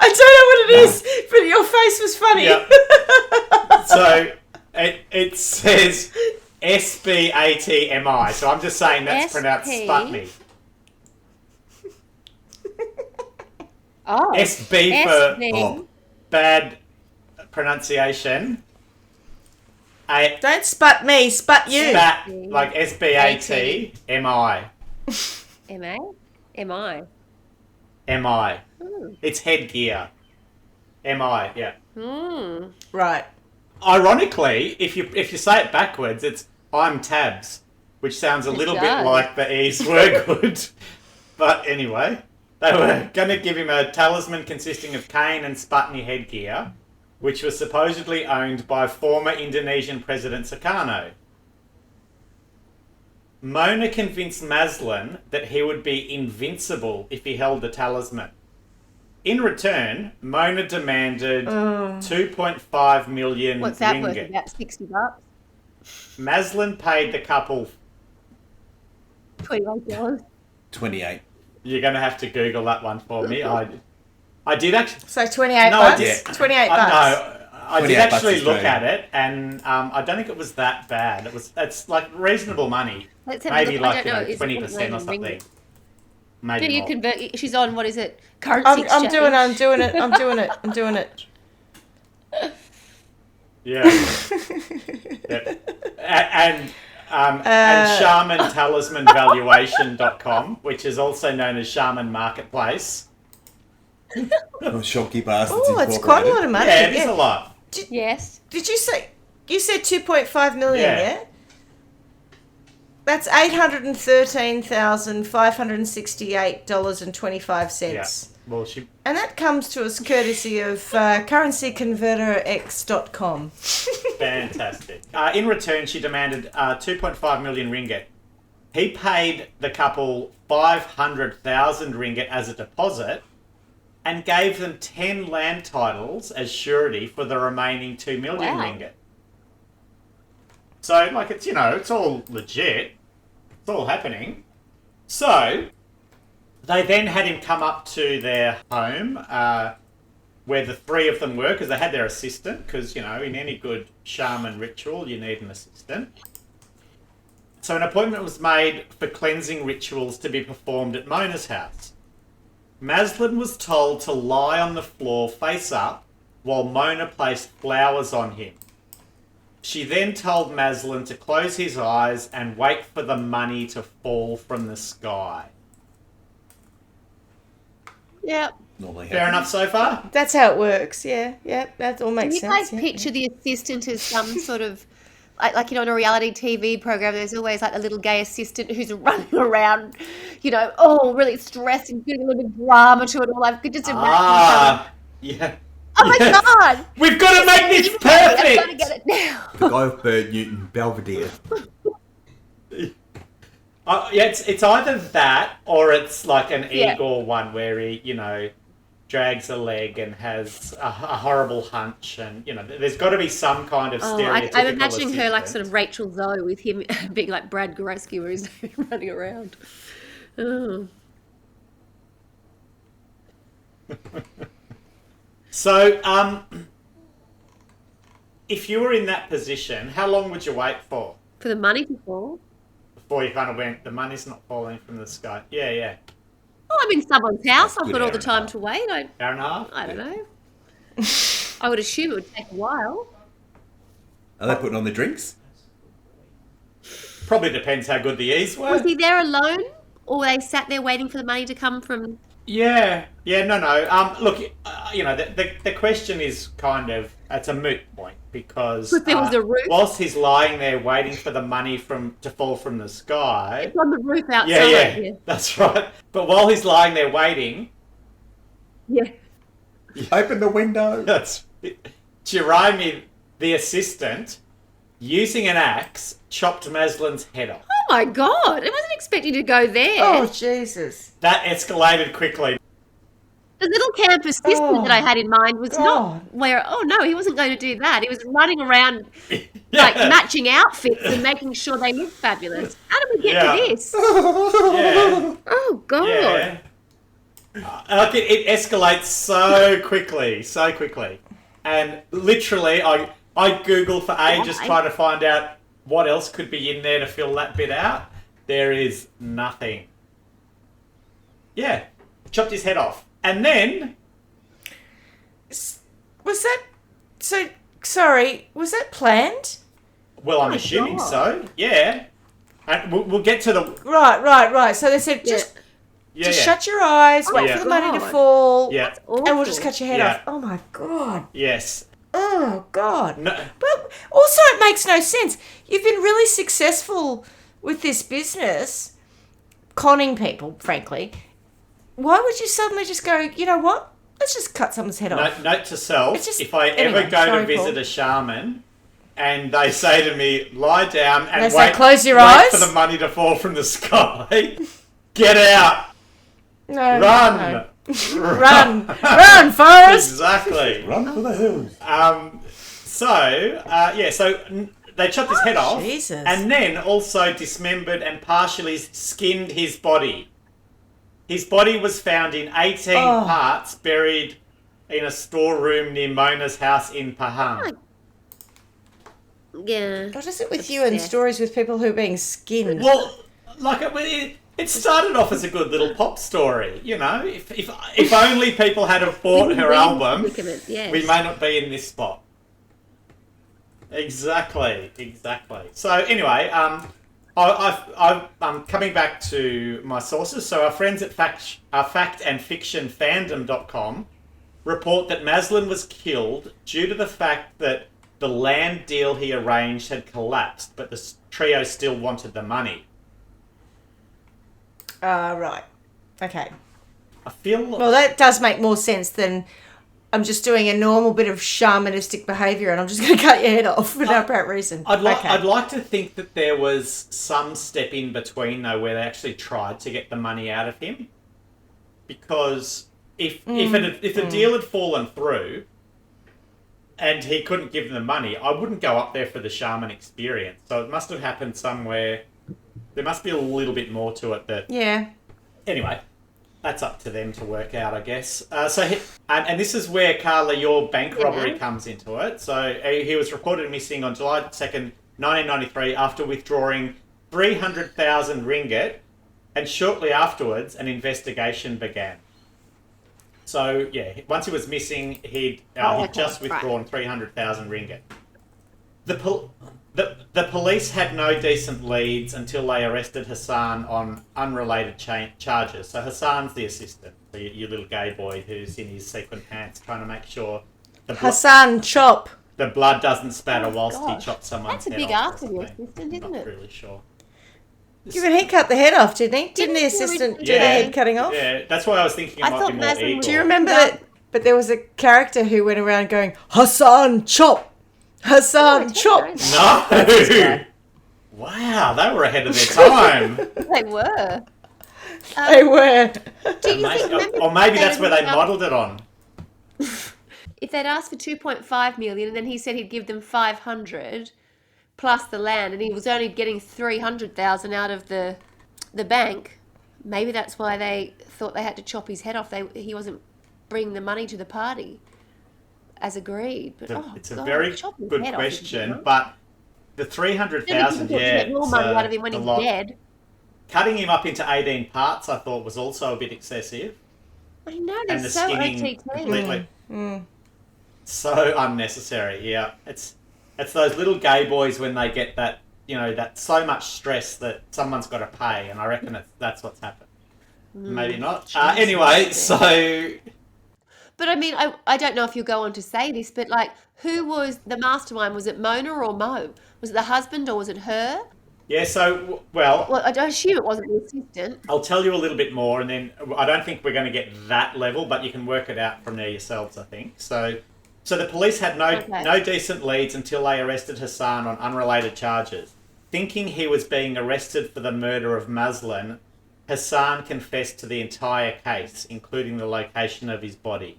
I don't know what it is, but your face was funny. Yep. So it says SBATMI, so I'm just saying that's pronounced Sputney. Oh. SB for bad pronunciation. Don't sput me, sput you. Spat, like SBATMI. M-I? MI. It's headgear. MI, yeah. Right. Ironically, if you say it backwards, it's I'm tabs, which sounds a little bit like the E's were good. But anyway, they were going to give him a talisman consisting of cane and sputney headgear, which was supposedly owned by former Indonesian President Sukarno. Mona convinced Maslin that he would be invincible if he held the talisman. In return, Mona demanded 2.5 million What's that ringgit. worth? About $60? Maslin paid the couple $28. 28. You're going to have to Google that one for me. I did actually. So 28 No, bucks? I did. 28 bucks. No, I did 28 bucks actually look Australian. at it, and I don't think it was that bad. It's like reasonable money, Let's have a maybe look. I like don't know. Is it 20% or Australian something. ringgit? Maybe Do you more. convert? She's on, what is it? Currency I'm exchange. doing it. Yeah. Yep. And ShamanTalismanValuation.com, which is also known as Shaman Marketplace. Oh, shopkeep bastards. Oh, it's quite a lot of money. Yeah, it is a lot. Yes. Did you say 2.5 million? Yeah. Yeah. That's $813,568.25. Yeah. Well, she. And that comes to us courtesy of currencyconverterx.com. Fantastic. In return, she demanded 2.5 million ringgit. He paid the couple 500,000 ringgit as a deposit and gave them 10 land titles as surety for the remaining 2 million Wow. ringgit. So, like, it's, it's all legit. It's all happening. So, they then had him come up to their home where the three of them were, because they had their assistant, because, in any good shaman ritual, you need an assistant. So an appointment was made for cleansing rituals to be performed at Mona's house. Maslin was told to lie on the floor face up while Mona placed flowers on him. She then told Maslin to close his eyes and wait for the money to fall from the sky. Yep. Normally Fair happens. enough so far? That's how it works. Yeah, that all Can makes you sense. guys yeah. picture the assistant as some sort of, like in a reality TV program, there's always like a little gay assistant who's running around, really stressed and doing a little bit of drama to it all. I could just imagine Yeah. Oh my Yes. God! We've got to make this I've got to perfect! get it now. The guy with Bird Newton, Belvedere. Yeah, it's either that or it's like an Yeah. Igor one where he, drags a leg and has a horrible hunch, and there's got to be some kind of stereotypical. I'm imagining her like assistant. sort of Rachel Zoe with him being like Brad Goreski, where he's running around. Oh. So, if you were in that position, how long would you wait for For the money to fall. before you kind of went, the money's not falling from the sky? Yeah. Oh, I'm in someone's house. I've Good got all hour the and a time half. to wait. Hour and a half? I don't know. I would assume it would take a while. Are they putting on the drinks? Probably depends how good the ease were. Was he there alone, or they sat there waiting for the money to come from? Yeah, no. Look, the question is kind of, it's a moot point because But there was a roof. whilst he's lying there waiting for the money to fall from the sky. It's on the roof outside. Yeah, that's right. But while he's lying there waiting, Yeah. Open the window. that's Jeremy, the assistant, using an axe, chopped Maslin's head off. Oh my God! I wasn't expecting to go there. Oh, Jesus. That escalated quickly. The little camp assistant that I had in mind was God. not where. Oh no, he wasn't going to do that. He was running around like matching outfits and making sure they looked fabulous. How did we get Yeah. to this? Yeah. Oh God! Yeah. Like it escalates so quickly. And literally, I Googled for ages Why? trying to find out what else could be in there to fill that bit out. There is nothing. Yeah. Chopped his head off. And then... Was that... So, sorry, was that planned? Well, I'm my assuming God. so. Yeah. And we'll get to the... Right. So they said, Yeah. just shut your eyes, Oh wait my for the money to God. fall, Yeah. and we'll just cut your head Yeah. off. Oh, my God. Yes. Oh, God. No, But also, it makes no sense. You've been really successful with this business, conning people, frankly. Why would you suddenly just go, you know what? Let's just cut someone's head off. note to self, It's just- if I anyway, ever go sorry, to visit Paul. a shaman and they say to me, lie down and They say, wait, "Close your wait eyes." for the money to fall from the sky, get out. No, Run. no. Run, Forrest. Exactly. Run for the hills. So they chopped his head off Jesus. and then also dismembered and partially skinned his body. His body was found in 18 Oh. parts buried in a storeroom near Mona's house in Pahang. Yeah. What is it with you and Obsessed. stories with people who are being skinned? Well, like it started off as a good little pop story, you know. If only people had have bought her album, Yes. we may not be in this spot. Exactly. So anyway, I'm coming back to my sources. So our friends at factandfictionfandom.com report that Maslin was killed due to the fact that the land deal he arranged had collapsed, but the trio still wanted the money. Right. Okay. I feel Well, that does make more sense than I'm just doing a normal bit of shamanistic behaviour and I'm just going to cut your head off for no apparent reason. I'd like to think that there was some step in between though where they actually tried to get the money out of him, because if the deal had fallen through and he couldn't give them the money, I wouldn't go up there for the shaman experience. So it must have happened somewhere. There must be a little bit more to it. Anyway, that's up to them to work out, I guess. And this is where, Carla, your bank robbery comes into it. So he was reported missing on July 2nd, 1993, after withdrawing 300,000 ringgit, and shortly afterwards, an investigation began. So, yeah, once he was missing, he'd just withdrawn 300,000 ringgit. The police had no decent leads until they arrested Hassan on unrelated charges. So Hassan's the assistant, your little gay boy who's in his sequin pants trying to make sure Hassan Chop. the blood doesn't spatter whilst he chops someone's That's a head big off. ask of your assistant, isn't Not it? really sure. Given he cut the head off, didn't he? Didn't the assistant do the head cutting off? Yeah, that's why I was thinking it I might thought be more Maslin Igor. was- Do you remember that? But there was a character who went around going, Hassan Chop! Hassan Chop! No! Wow, they were ahead of their time. They were. They were. Do you think, Or maybe that's where they modelled it on. if they'd asked for 2.5 million and then he said he'd give them 500 plus the land and he was only getting 300,000 out of the bank, maybe that's why they thought they had to chop his head off. He wasn't bringing the money to the party as agreed. But It's a very chop his good head off, question, but the 300,000, Maybe people get more money out of him when a he's lot. dead. Cutting him up into 18 parts, I thought, was also a bit excessive. I know, And they're the so skinning OTT. completely. So unnecessary, yeah. It's those little gay boys when they get that, that so much stress that someone's got to pay, and I reckon that's what's happened. Maybe not. Anyway, so... But I mean, I don't know if you'll go on to say this, but like, who was the mastermind? Was it Mona or Mo? Was it the husband or was it her? Yeah, so, well, I don't assume it wasn't the assistant. I'll tell you a little bit more, and then I don't think we're going to get that level, but you can work it out from there yourselves, I think. So the police had no decent leads until they arrested Hassan on unrelated charges. Thinking he was being arrested for the murder of Maslin, Hassan confessed to the entire case, including the location of his body.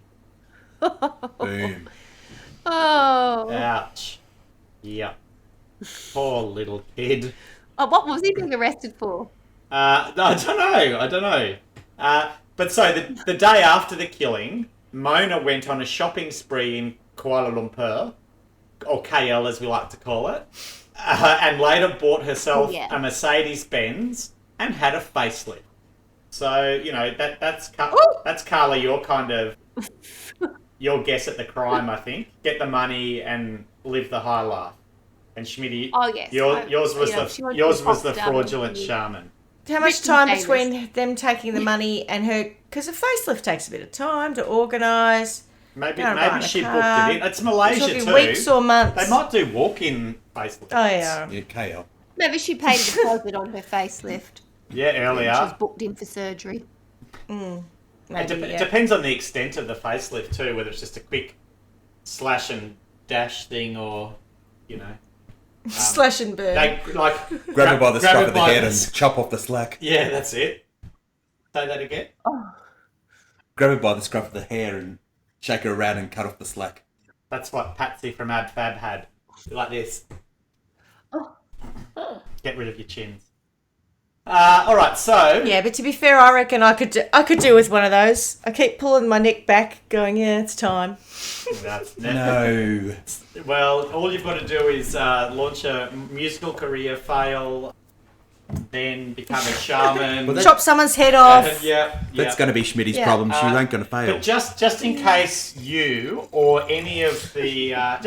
Boom. Oh. Ouch. Yep. Poor little kid. Oh, what was he being arrested for? I don't know. But so the day after the killing, Mona went on a shopping spree in Kuala Lumpur, or KL as we like to call it, and later bought herself a Mercedes-Benz and had a facelift. So, that's Carla, your kind of, your guess at the crime, I think. Get the money and live the high life. And Schmidty, yours was the fraudulent shaman. How much time between them taking the money and her... Because a facelift takes a bit of time to organise. Maybe she booked it in. It's Malaysia too. Weeks or months. They might do walk-in facelifts. Oh, yeah. Yeah, KL. Maybe she paid a deposit on her facelift. Yeah, She earlier. was booked in for surgery. It depends on the extent of the facelift too, whether it's just a quick slash and dash thing or, slash and burn. They Grab her by the scruff of the head and chop off the slack. Yeah, that's it. Say that again. Grab her by the scruff of the hair and shake her around and cut off the slack. That's what Patsy from Ad Fab had. Like this. Get rid of your chins. All right, so Yeah, but to be fair, I reckon I could do with one of those. I keep pulling my neck back, going, yeah, it's time. that's No. Well, all you've got to do is launch a musical career, fail, then become a shaman. Well, Chop someone's head off. Yeah, That's going to be Schmidty's Yeah. problem. She ain't going to fail. But just in case you or any of the Ah,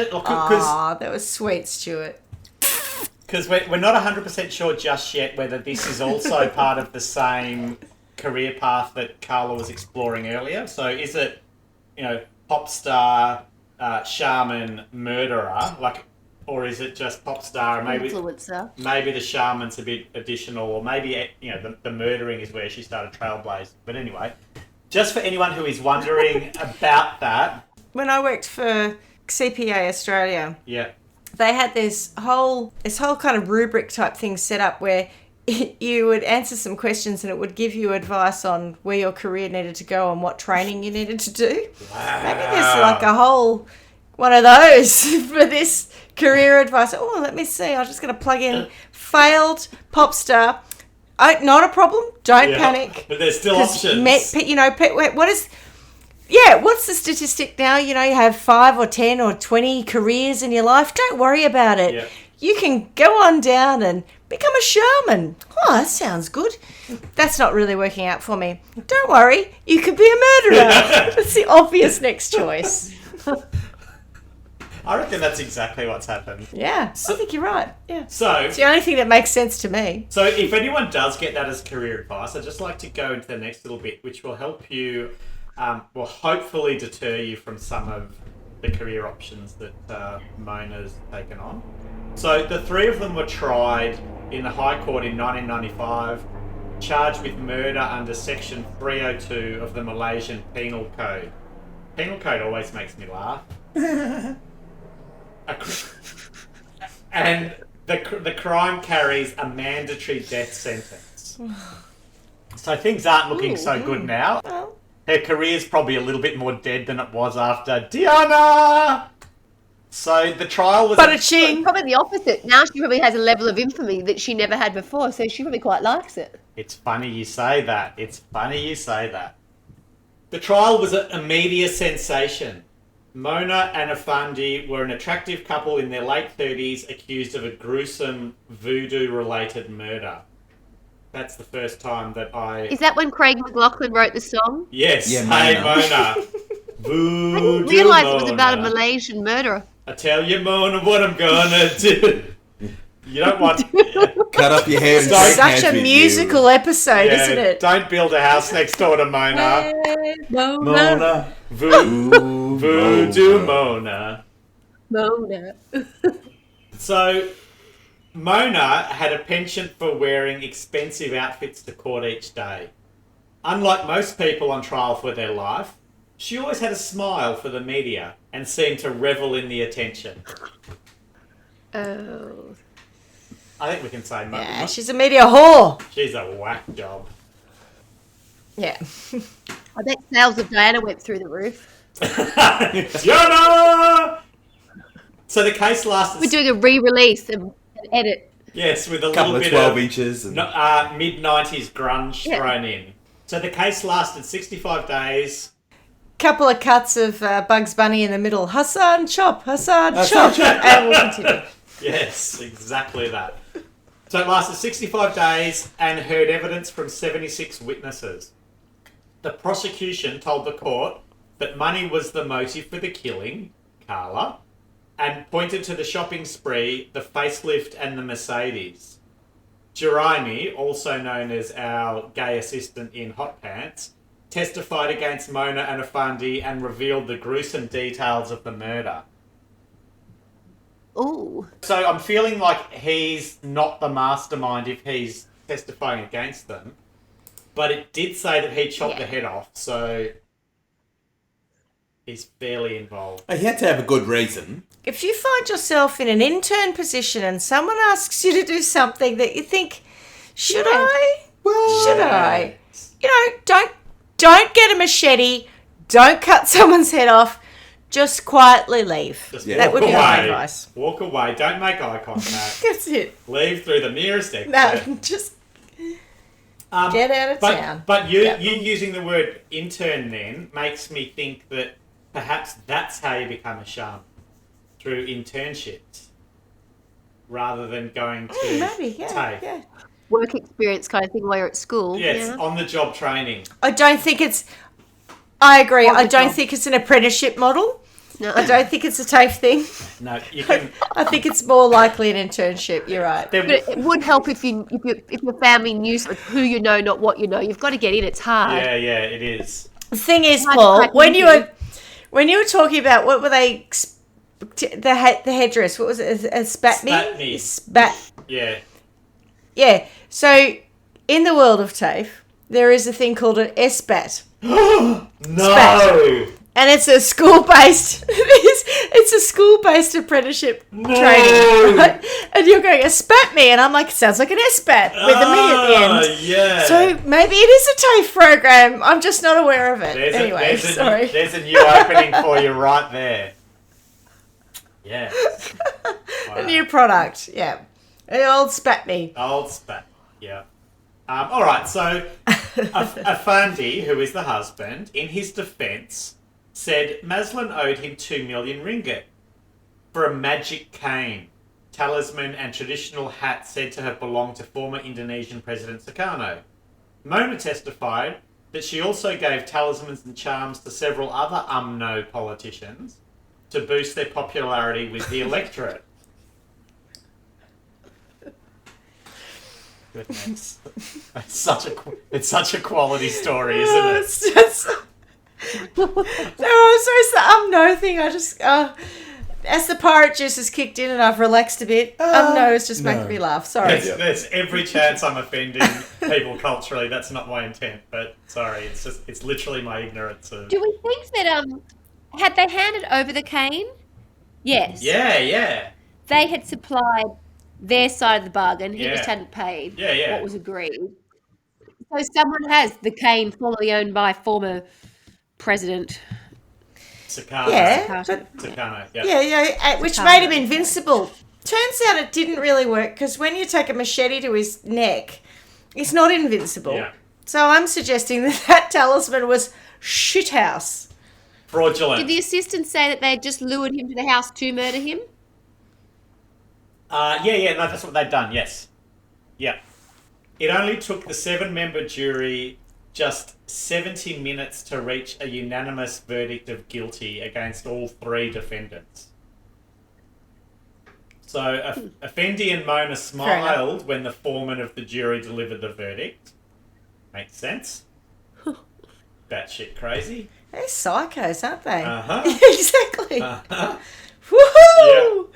that was sweet, Stuart. because we're not 100% sure just yet whether this is also part of the same career path that Carla was exploring earlier. So is it, pop star, shaman, murderer, or is it just pop star? Maybe Influencer. maybe the shaman's a bit additional, or maybe the murdering is where she started trailblazing. But anyway, just for anyone who is wondering about that, When I worked for CPA Australia, yeah. they had this whole kind of rubric type thing set up where you would answer some questions and it would give you advice on where your career needed to go and what training you needed to do. Wow. Maybe there's like a whole one of those for this career advice. Oh, let me see. I'm just going to plug in failed pop star. Oh, not a problem. Don't Yeah, panic. but there's still 'Cause options. what is... Yeah, what's the statistic now? You have 5 or 10 or 20 careers in your life. Don't worry about it. Yeah. You can go on down and become a shaman. Oh, that sounds good. That's not really working out for me. Don't worry, you could be a murderer. That's the obvious next choice. I reckon that's exactly what's happened. Yeah, I think you're right. Yeah. So, It's the only thing that makes sense to me. so if anyone does get that as career advice, I'd just like to go into the next little bit, which will help you, will hopefully deter you from some of the career options that Mona's taken on. So the three of them were tried in the High Court in 1995, charged with murder under Section 302 of the Malaysian Penal Code. Penal Code always makes me laugh. And the crime carries a mandatory death sentence. So things aren't looking so good now. Well, Her career's probably a little bit more dead than it was after Diana. So the trial was... Ba-da-ching. Probably the opposite. Now she probably has a level of infamy that she never had before, so she probably quite likes it. It's funny you say that. It's funny you say that. The trial was a media sensation. Mona and Fandey were an attractive couple in their late 30s accused of a gruesome voodoo-related murder. That's the first time that I... Is that when Craig McLachlan wrote the song? Yes, Yeah, hey Mona. Mona. I Voodoo didn't realise it was about a Mona. Malaysian murderer. I tell you, Mona, what I'm gonna do. You don't want... Cut off your hair and Such shake hands Such a with musical episode, isn't it? Don't build a house next door to Mona. you. Mona. Voodoo Mona. Mona. So, Mona had a penchant for wearing expensive outfits to court each day. Unlike most people on trial for their life, she always had a smile for the media and seemed to revel in the attention. Oh. I think we can say Mona. Yeah, she's a media whore. She's a whack job. Yeah. I bet sales of Diana went through the roof. Diana! So the case lasted... We're doing a re-release and an edit. Yes, with a Couple little of bit 12 of inches. And... mid-90s grunge Yeah. thrown in. So the case lasted 65 days. Couple of cuts of Bugs Bunny in the middle. Hassan chop, Hassan Hassan chop. chop. And we'll continue. Yes, exactly that. So it lasted 65 days and heard evidence from 76 witnesses. The prosecution told the court that money was the motive for the killing, Carla, and pointed to the shopping spree, the facelift and the Mercedes. Jeremy, also known as our gay assistant in Hot Pants, testified against Mona and Fandey and revealed the gruesome details of the murder. Ooh. So I'm feeling like he's not the mastermind if he's testifying against them. But it did say that he chopped the head off, so he's fairly involved. He had to have a good reason. If you find yourself in an intern position and someone asks you to do something that you think, should I? Well, Should I? Don't get a machete. Don't cut someone's head off. Just quietly leave. Just That would be my advice. Walk away. Don't make eye contact. That's it. Leave through the nearest exit. No, just Get out of town. But you using the word intern then makes me think that perhaps that's how you become a shaman, through internships, rather than going to maybe, TAFE. yeah. Work experience kind of thing while you're at school. Yes, on-the-job training. I don't think it's... I agree. On the I don't job. think it's an apprenticeship model. No. I don't think it's a TAFE thing. No, you can... I think it's more likely an internship. You're right. But it would help if your family knew who you know, not what you know. You've got to get in. It's hard. Yeah, it is. The thing is, Hard Paul, to crack when you into. were talking about what were they, the headdress? What was it? A spat me? Spat-me. Spat. Yeah. Yeah. So in the world of TAFE, there is a thing called an SBAT. No! Spat. And it's a school-based. It's a school-based apprenticeship training, right? And you're going a spat me, and I'm like, it sounds like an SBAT with a me at the end. Yeah. So maybe it is a TAFE program. I'm just not aware of it. Anyway, sorry. There's a new opening for you right there. Yeah. Wow. A new product. Yeah. An old spat me. Old spat. Yeah. All right. So, a Fandey, who is the husband, in his defence, said Maslin owed him 2 million ringgit for a magic cane, talisman and traditional hat said to have belonged to former Indonesian President Sukarno. Mona testified that she also gave talismans and charms to several other UMNO politicians to boost their popularity with the electorate. Goodness. It's such a quality story, isn't it? It's just... No, so it's the no thing. I just as the pirate juice has kicked in and I've relaxed a bit. No, it's just making me laugh. Sorry. There's every chance I'm offending people culturally. That's not my intent, but sorry, it's literally my ignorance of. Do we think that had they handed over the cane? Yes. Yeah. They had supplied their side of the bargain. He Yeah. just hadn't paid Yeah. what was agreed. So someone has the cane formerly owned by former President. Sukarno. Yeah, Sukarno. Yeah. yeah, which made him invincible. Turns out it didn't really work because when you take a machete to his neck, he's not invincible. Yeah. So I'm suggesting that talisman was shithouse. Fraudulent. Did the assistant say that they had just lured him to the house to murder him? No, that's what they'd done, yes. Yeah. It only took the 7-member jury just 70 minutes to reach a unanimous verdict of guilty against all 3 defendants. So Effendi and Mona smiled when the foreman of the jury delivered the verdict. Makes sense. Batshit crazy. They're psychos, aren't they? Uh-huh. Exactly. Uh-huh. Woohoo!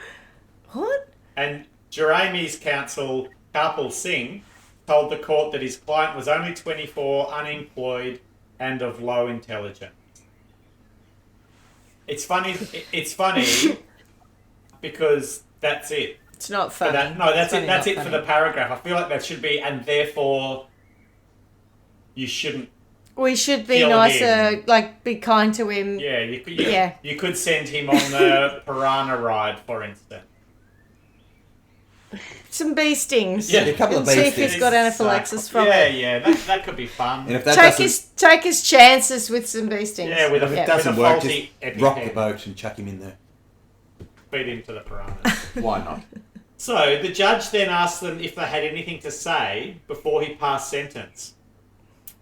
What? And Jeremy's counsel, Kapil Singh, told the court that his client was only 24, unemployed, and of low intelligence. It's funny because that's it. It's not funny. That's it. That's Funny, it not for funny. the paragraph. I feel like that should be, and therefore you shouldn't. We should be Kill nicer, him. like be kind to him. Yeah, Yeah. You could send him on the piranha ride, for instance. Some bee stings. Yeah, a couple of And see bee if he's stings. got anaphylaxis from it. Yeah, that could be fun. And if that Take his chances with some bee stings. Yeah, with a if Yeah, it doesn't with a work, faulty just rock the EpiPen. boat and chuck him in there. Feed him to the piranha. Why not? So the judge then asked them if they had anything to say before he passed sentence.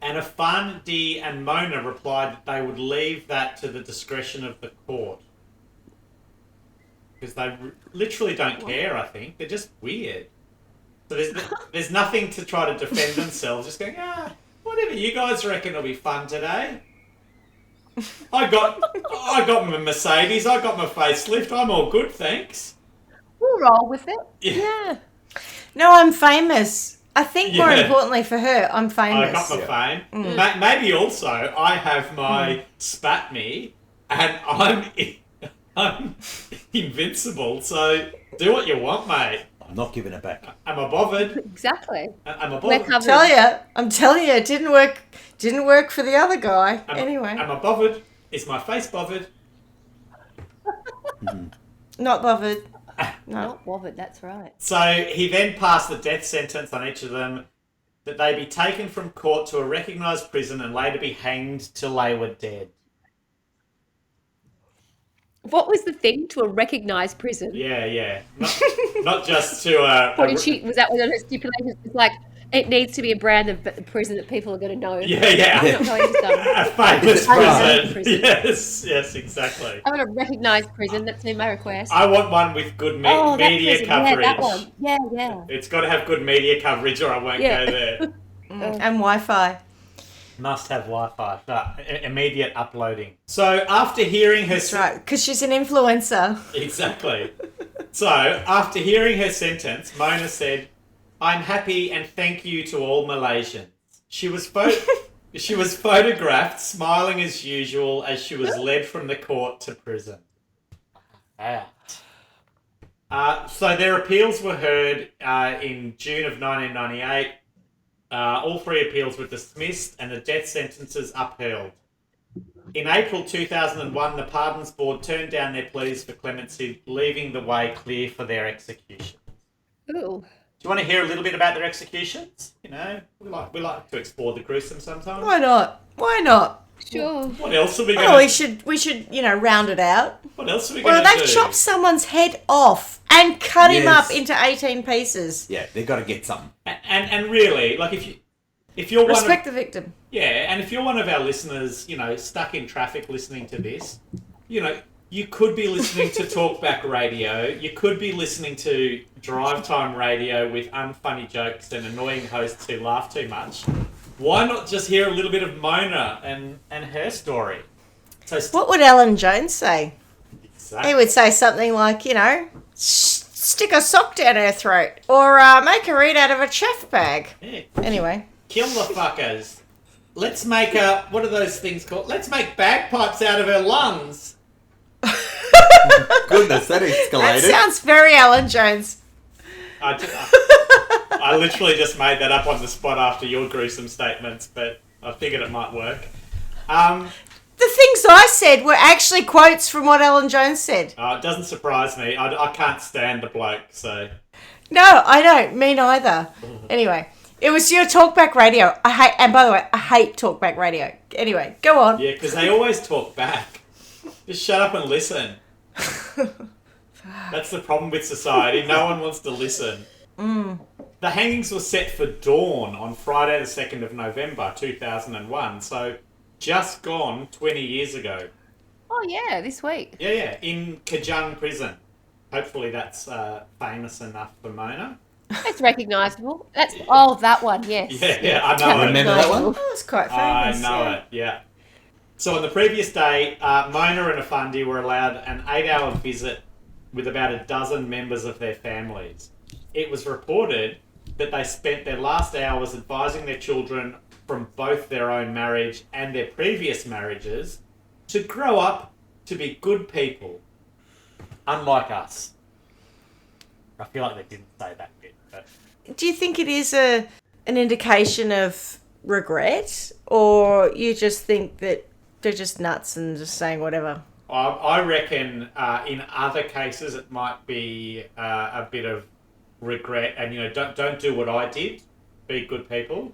And Afandi and Mona replied that they would leave that to the discretion of the court. Because they literally don't care, I think. They're just weird. So there's nothing to try to defend themselves. Just going, whatever you guys reckon will be fun today. I got my Mercedes. I got my facelift. I'm all good, thanks. We'll roll with it. Yeah. No, I'm famous. I think more Yeah. importantly for her, I'm famous. I got my fame. Maybe also I have my spat me, and I'm invincible. So do what you want, mate. I'm not giving it back. Am I bothered? Exactly. Am I We're bothered? covered. I'm telling you, it didn't work. Didn't work for the other guy. Anyway, Am I bothered? Is my face bothered? not bothered. No. Not bothered, that's right. So he then passed the death sentence on each of them, that they be taken from court to a recognised prison and later be hanged till they were dead. What was the thing to a recognised prison? Yeah. Not just to a... What did she? Was that one of her stipulations? It's like it needs to be a brand of prison that people are going to know. Yeah. I'm not going to some. A famous Right. prison. Yes, exactly. I want a recognised prison. That's been my request. I want one with good that media prison. coverage. Yeah, that one. Yeah. It's got to have good media coverage or I won't go there. And Wi-Fi. Must have Wi-Fi. Immediate uploading. So after hearing her... That's right, because she's an influencer. Exactly. So after hearing her sentence, Mona said, "I'm happy and thank you to all Malaysians." She was photographed smiling as usual as she was led from the court to prison. So their appeals were heard in June of 1998. All 3 appeals were dismissed and the death sentences upheld. In April 2001, the Pardons Board turned down their pleas for clemency, leaving the way clear for their execution. Ooh. Do you want to hear a little bit about their executions? You know, we like to explore the gruesome sometimes. Why not? Sure. What else are we going to... we should, round it out. What else are we going to Well, do? they chopped someone's head off and cut him Yes. up into 18 pieces. Yeah, they got to get something. And really, like if you're Respect the victim. and if you're one of our listeners, stuck in traffic listening to this, you could be listening to talkback radio. You could be listening to drive time radio with unfunny jokes and annoying hosts who laugh too much. Why not just hear a little bit of Mona and her story? So What would Alan Jones say? exactly. He would say something like, stick a sock down her throat or make her eat out of a chaff bag. Yeah. Anyway. Kill the fuckers. Let's make what are those things called? Let's make bagpipes out of her lungs. Goodness, that escalated. That sounds very Alan Jones. I literally just made that up on the spot after your gruesome statements, but I figured it might work. The things I said were actually quotes from what Alan Jones said. It doesn't surprise me. I can't stand the bloke, so... No, I don't. Me neither. Anyway, it was your talkback radio. And by the way, I hate talkback radio. Anyway, go on. Yeah, because they always talk back. Just shut up and listen. That's the problem with society. No one wants to listen. The hangings were set for dawn on Friday the 2nd of November 2001, so just gone 20 years ago. Oh yeah, this week. Yeah, in Kajang prison. Hopefully that's famous enough for Mona. That's recognisable. That one, yes. Yeah, I know it. Remember that one? Oh, that's quite I famous. know it, yeah. So on the previous day, Mona and Fandey were allowed an 8-hour visit with about a dozen members of their families. It was reported that they spent their last hours advising their children from both their own marriage and their previous marriages to grow up to be good people, unlike us. I feel like they didn't say that bit. But... Do you think it is an indication of regret, or you just think that they're just nuts and just saying whatever? I reckon in other cases it might be a bit of regret and, don't do what I did, be good people.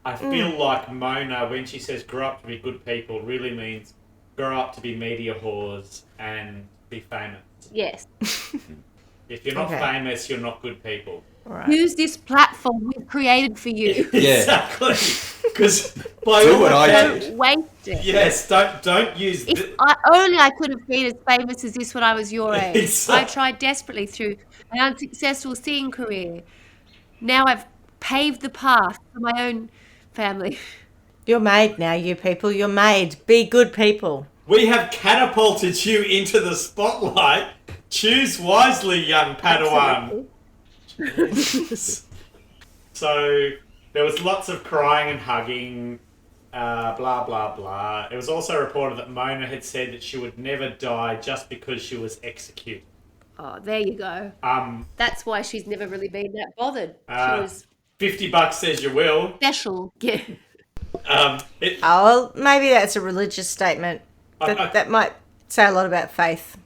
I feel like Mona, when she says grow up to be good people, really means grow up to be media whores and be famous. Yes. If you're not famous, you're not good people. Right. Use this platform we've created for you. Yeah. Exactly. Because by Do all what I accounts- did. Waste it. Yes, don't use... If only I could have been as famous as this when I was your age. Exactly. I tried desperately through an unsuccessful singing career. Now I've paved the path for my own family. You're made now, you people. You're made. Be good people. We have catapulted you into the spotlight. Choose wisely, young Padawan. So there was lots of crying and hugging, blah, blah, blah. It was also reported that Mona had said that she would never die just because she was executed. Oh, there you go. That's why she's never really been that bothered. She was $50 says you will. special. Yeah. Oh, well, maybe that's a religious statement. That might say a lot about faith.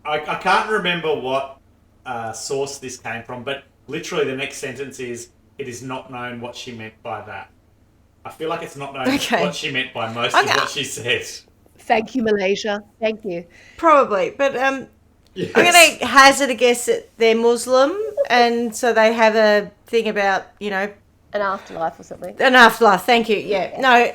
I can't remember what source this came from, but literally the next sentence is, it is not known what she meant by that. I feel like it's not known Okay. what she meant by most of what she said. Thank you, Malaysia. Thank you. Probably, but Yes. I'm going to hazard a guess that they're Muslim, and so they have a thing about, you know, An afterlife or something. an afterlife. Thank you. Yeah. No,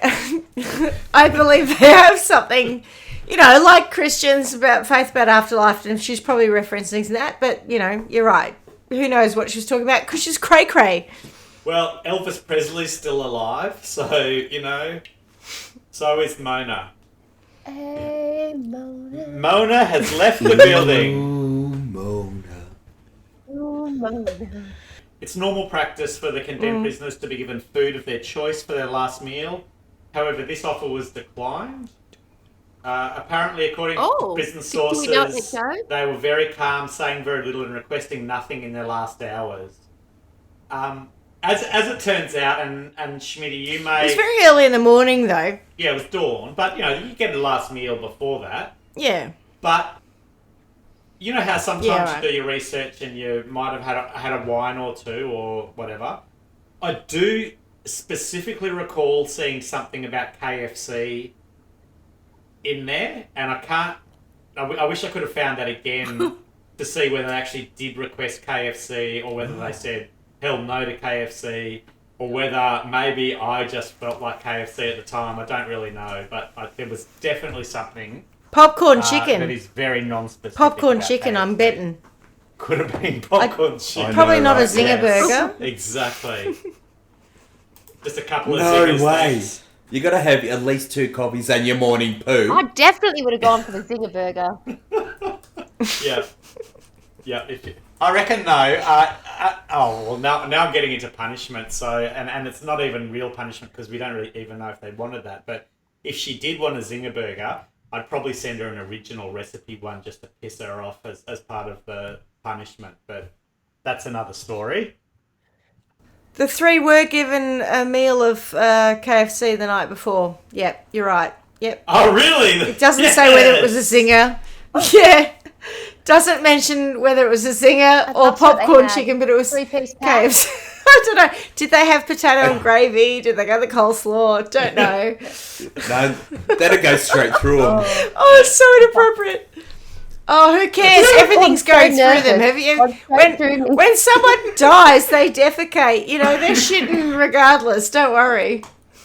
I believe they have something, you know, like Christians about faith about afterlife, and she's probably referencing that. But you know, you're right. Who knows what she was talking about? Because she's cray cray. Well, Elvis Presley's still alive, so, you know, so is Mona. Hey, Mona. Mona has left the building. Mona. Oh, Mona. It's normal practice for the condemned prisoners to be given food of their choice for their last meal. However, this offer was declined. Apparently, according to prison do we know what they sources, showed? they were very calm, saying very little and requesting nothing in their last hours. As it turns out, and Schmidty, you may... It's very early in the morning, though. Yeah, it was dawn, but, you know, you get a last meal before that. Yeah. But you know how sometimes Yeah, right. you do your research and you might have had a wine or two or whatever. I do specifically recall seeing something about KFC in there, and I wish I could have found that again to see whether they actually did request KFC or whether they said hell no to KFC, or whether maybe I just felt like KFC at the time. I don't really know, but there was definitely something Popcorn that chicken. is very non-specific. Popcorn about chicken, I'm KFC. betting. Could have been popcorn chicken. Probably know, not a right? zinger Yes, burger. Exactly. Just a couple of No zingers, way. thanks. You got to have at least 2 coffees and your morning poo. I definitely would have gone for the zinger burger. Yeah. Yeah. I reckon no. Now I'm getting into punishment. So and it's not even real punishment because we don't really even know if they wanted that. But if she did want a zinger burger, I'd probably send her an original recipe one just to piss her off as part of the punishment. But that's another story. The 3 were given a meal of KFC the night before. Yep, you're right. Yep. Oh really? It doesn't say whether it was a zinger. Yeah. Doesn't mention whether it was a zinger or that's what they popcorn had. chicken, but it was 3-piece pack. KFC. I don't know. Did they have potato and gravy? Did they go the coleslaw? Don't know. No, that'll go straight through them. Oh, it's so inappropriate. Oh, who cares? Everything's I'm so going through them. nervous. Have you? I'm so through me. When someone dies, they defecate. You know, they're shitting regardless. Don't worry.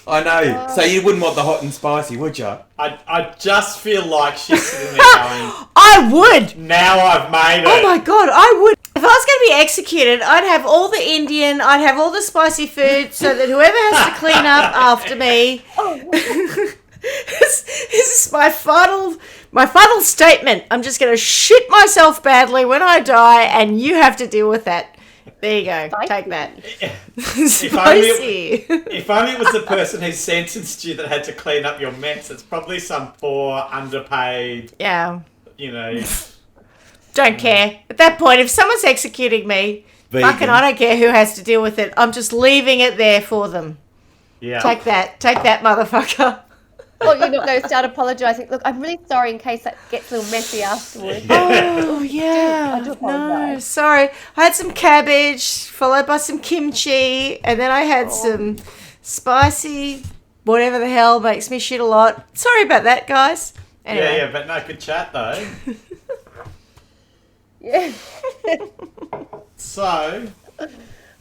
I know. So you wouldn't want the hot and spicy, would you? I just feel like she's sitting there going, I would. now I've made it. Oh my god, I would. If I was going to be executed, I'd have all the Indian, I'd have all the spicy food, so that whoever has to clean up after me. This is my final statement. I'm just going to shit myself badly when I die, and you have to deal with that. There you go. Spicy. Take that. If only it was the person who sentenced you that had to clean up your mess. It's probably some poor, underpaid, Yeah. you know. Don't care. At that point, if someone's executing me, Vegan. fucking I don't care who has to deal with it. I'm just leaving it there for them. Yeah. Take that, motherfucker. Well, you're not going to start apologising. Look, I'm really sorry in case that gets a little messy afterwards. Oh yeah. I do apologise. No, sorry. I had some cabbage, followed by some kimchi, and then I had some spicy, whatever the hell makes me shit a lot. Sorry about that, guys. Anyway. Yeah, but no, good chat though. Yeah. So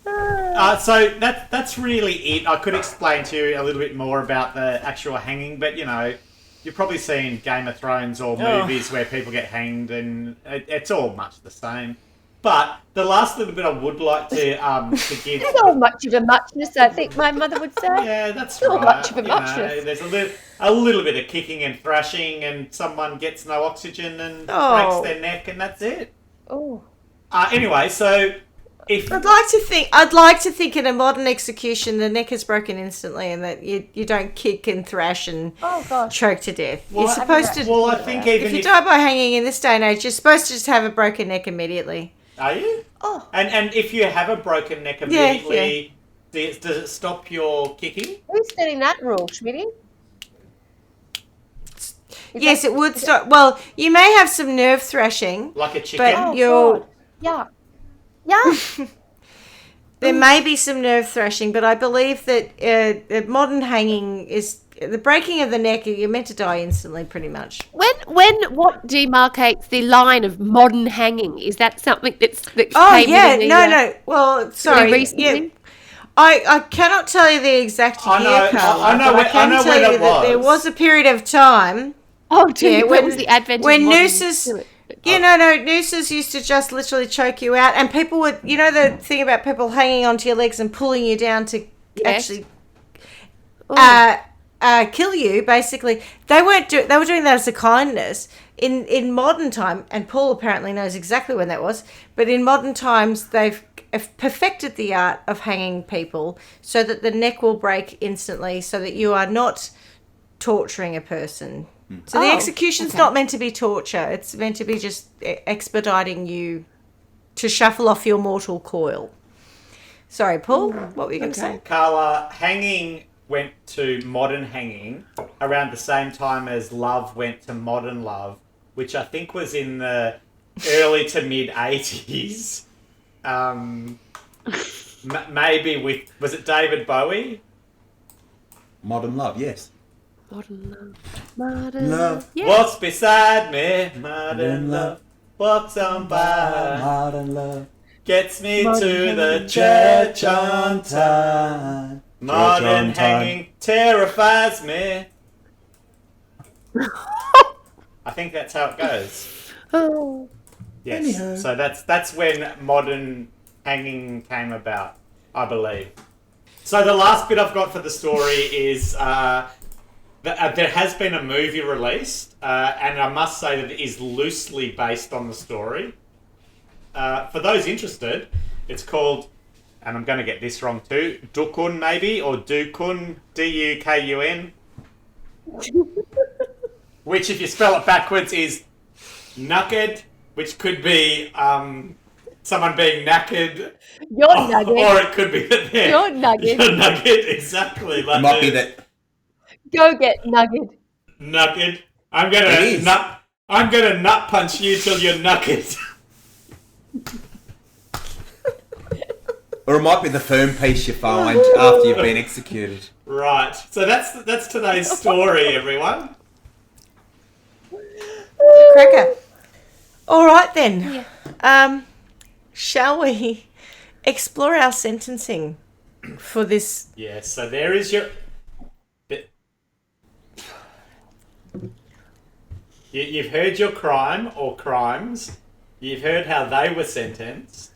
that's really it. I could explain to you a little bit more about the actual hanging, but you know, you've probably seen Game of Thrones or movies where people get hanged, and it's all much the same. But the last little bit I would like to give. It's not much of a muchness, I think my mother would say. Yeah, that's Not right. much of a You know, muchness. there's a little bit of kicking and thrashing, and someone gets no oxygen and Oh. breaks their neck, and that's it. Oh. Anyway, so if I'd like to think in a modern execution the neck is broken instantly and that you don't kick and thrash and Oh, gosh. choke to death. Well, You're supposed to. well, I think even If you die by hanging in this day and age, you're supposed to just have a broken neck immediately. are you? Oh. And if you have a broken neck immediately, does it stop your kicking? Who's setting that rule, Schmidty? Yes, it would stop. Well, you may have some nerve thrashing, Like a chicken? but Oh, you're. God. Yeah. Yeah. There may be some nerve thrashing, but I believe that modern hanging is the breaking of the neck. You're meant to die instantly, pretty much. What demarcates the line of modern hanging? Is that something that Oh came yeah, in the, no. Well, sorry. recently? Yeah. I cannot tell you the exact year, Carla. I know but I can tell you that there was a period of time. Oh, yeah, when was the advent when of modern nooses. Nooses used to just literally choke you out, and people would, the thing about people hanging onto your legs and pulling you down to actually kill you. Basically, they were doing that as a kindness. In modern time, and Paul apparently knows exactly when that was, but in modern times they've perfected the art of hanging people so that the neck will break instantly, so that you are not torturing a person. So the execution's not meant to be torture. It's meant to be just expediting you to shuffle off your mortal coil. Sorry, Paul, what were you going to say? Carla, hanging went to modern hanging around the same time as love went to modern love, which I think was in the early to mid 80s. Maybe was it David Bowie? Modern love, yes. Modern love. Yeah. Walks beside me, modern love. Walks on by, Modern love. Gets me to the church on time. Modern hanging terrifies me. I think that's how it goes. Oh. Yes. Anyhow. So that's when modern hanging came about, I believe. So the last bit I've got for the story is there has been a movie released, and I must say that it is loosely based on the story. For those interested, it's called, and I'm going to get this wrong too, Dukun maybe, or Dukun, Dukun, which if you spell it backwards is naked, which could be someone being knackered. You're nugget. Or it could be that they're... You're nugget. You're nugget, exactly. Like It might be that. Go get nugget. Nugget. I'm gonna nut punch you till you're nugget. Or it might be the firm piece you find after you've been executed. Right. So that's today's story, everyone. Cracker. All right then. Shall we explore our sentencing for this? Yes. So there is your. You've heard your crime or crimes. You've heard how they were sentenced.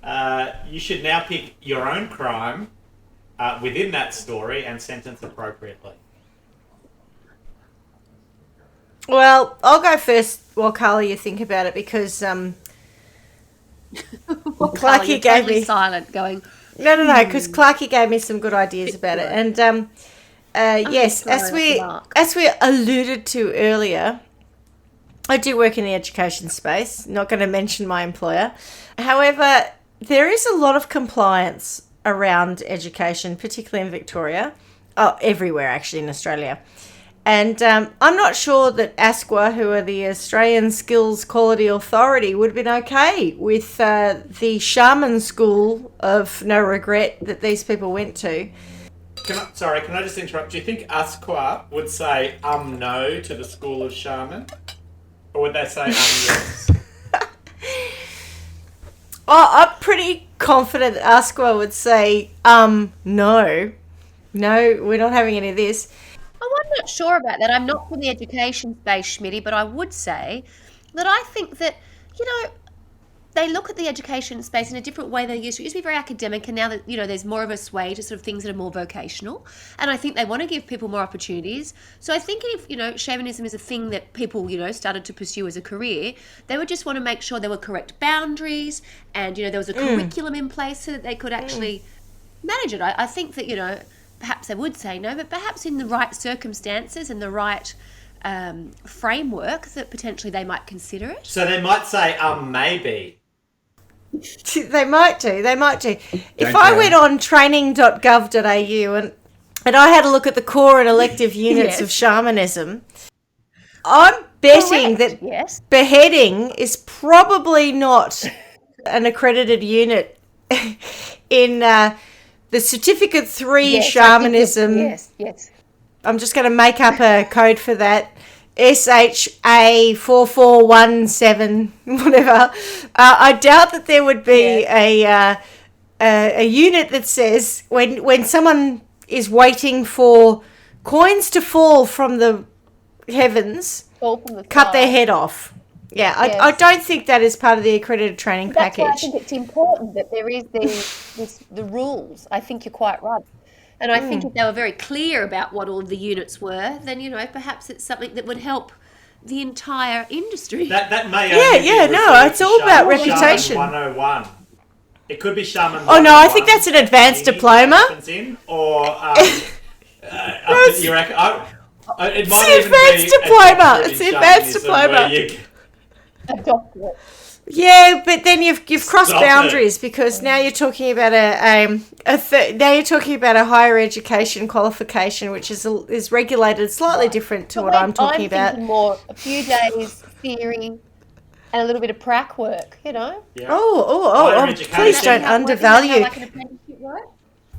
You should now pick your own crime within that story and sentence appropriately. Well, I'll go first while Carla you think about it, because Clarky gave me silent going. No, because Clarky gave me some good ideas about it, and yes, as we alluded to earlier, I do work in the education space. Not going to mention my employer. However, there is a lot of compliance around education, particularly in Victoria. Oh, everywhere actually in Australia. And I'm not sure that ASQA, who are the Australian Skills Quality Authority, would have been okay with the shaman school of no regret that these people went to. Can I just interrupt? Do you think ASQA would say no to the school of shaman? Or would they say yes? Oh, I'm pretty confident that ASQA would say no. No, we're not having any of this. Oh, I'm not sure about that. I'm not from the education space, Schmidty, but I would say that I think that, they look at the education space in a different way than they used to. It used to be very academic, and now that, there's more of a sway to sort of things that are more vocational. And I think they want to give people more opportunities. So I think if, shamanism is a thing that people, started to pursue as a career, they would just want to make sure there were correct boundaries and, there was a curriculum in place so that they could actually manage it. I think that, perhaps they would say no, but perhaps in the right circumstances and the right framework that potentially they might consider it. So they might say maybe. They might do. If I went on training.gov.au and I had a look at the core and elective units of shamanism, I'm betting that beheading is probably not an accredited unit in the Certificate 3 Yes, shamanism. Yes. I'm just going to make up a code for that. SHA4417, whatever. I doubt that there would be a unit that says when someone is waiting for coins to fall from the heavens, cut their head off. Yeah, Yes. I don't think that is part of the accredited training That's why I package. think it's important that there is the rules. I think you're quite right. And I think if they were very clear about what all of the units were, then, perhaps it's something that would help the entire industry. That may it's all about reputation. 101. It could be Shaman. Oh no, I think that's an advanced diploma. Or you reckon? It might It's an advanced diploma. It's an advanced diploma. A doctorate. Yeah, but then you've crossed Stop boundaries because now you're talking about now you're talking about a higher education qualification, which is regulated slightly different to what I'm talking about. I'm thinking more a few days theory and a little bit of prac work. Yeah. Oh! Please don't undervalue. Like an apprenticeship work?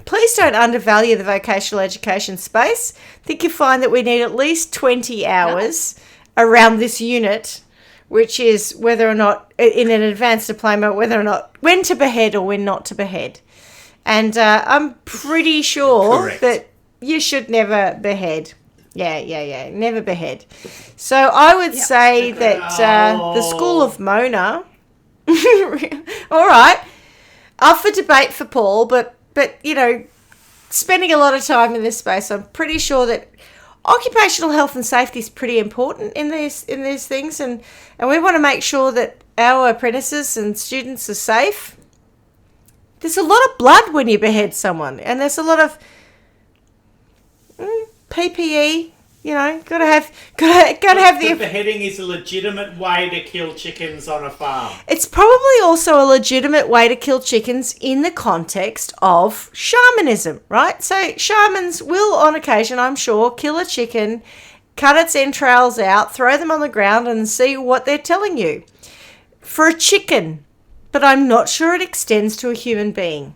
Please don't undervalue the vocational education space. I think you find that we need at least 20 hours around this unit, which is whether or not, in an advanced diploma, whether or not, when to behead or when not to behead. And I'm pretty sure that you should never behead. Yeah, never behead. So I would say that the School of Mona, all right, up for debate for Paul, but spending a lot of time in this space, I'm pretty sure that occupational health and safety is pretty important in these things, and we want to make sure that our apprentices and students are safe. There's a lot of blood when you behead someone, and there's a lot of PPE. Gotta have the. Beheading is a legitimate way to kill chickens on a farm. It's probably also a legitimate way to kill chickens in the context of shamanism, right? So shamans will, on occasion, I'm sure, kill a chicken, cut its entrails out, throw them on the ground, and see what they're telling you. For a chicken, but I'm not sure it extends to a human being.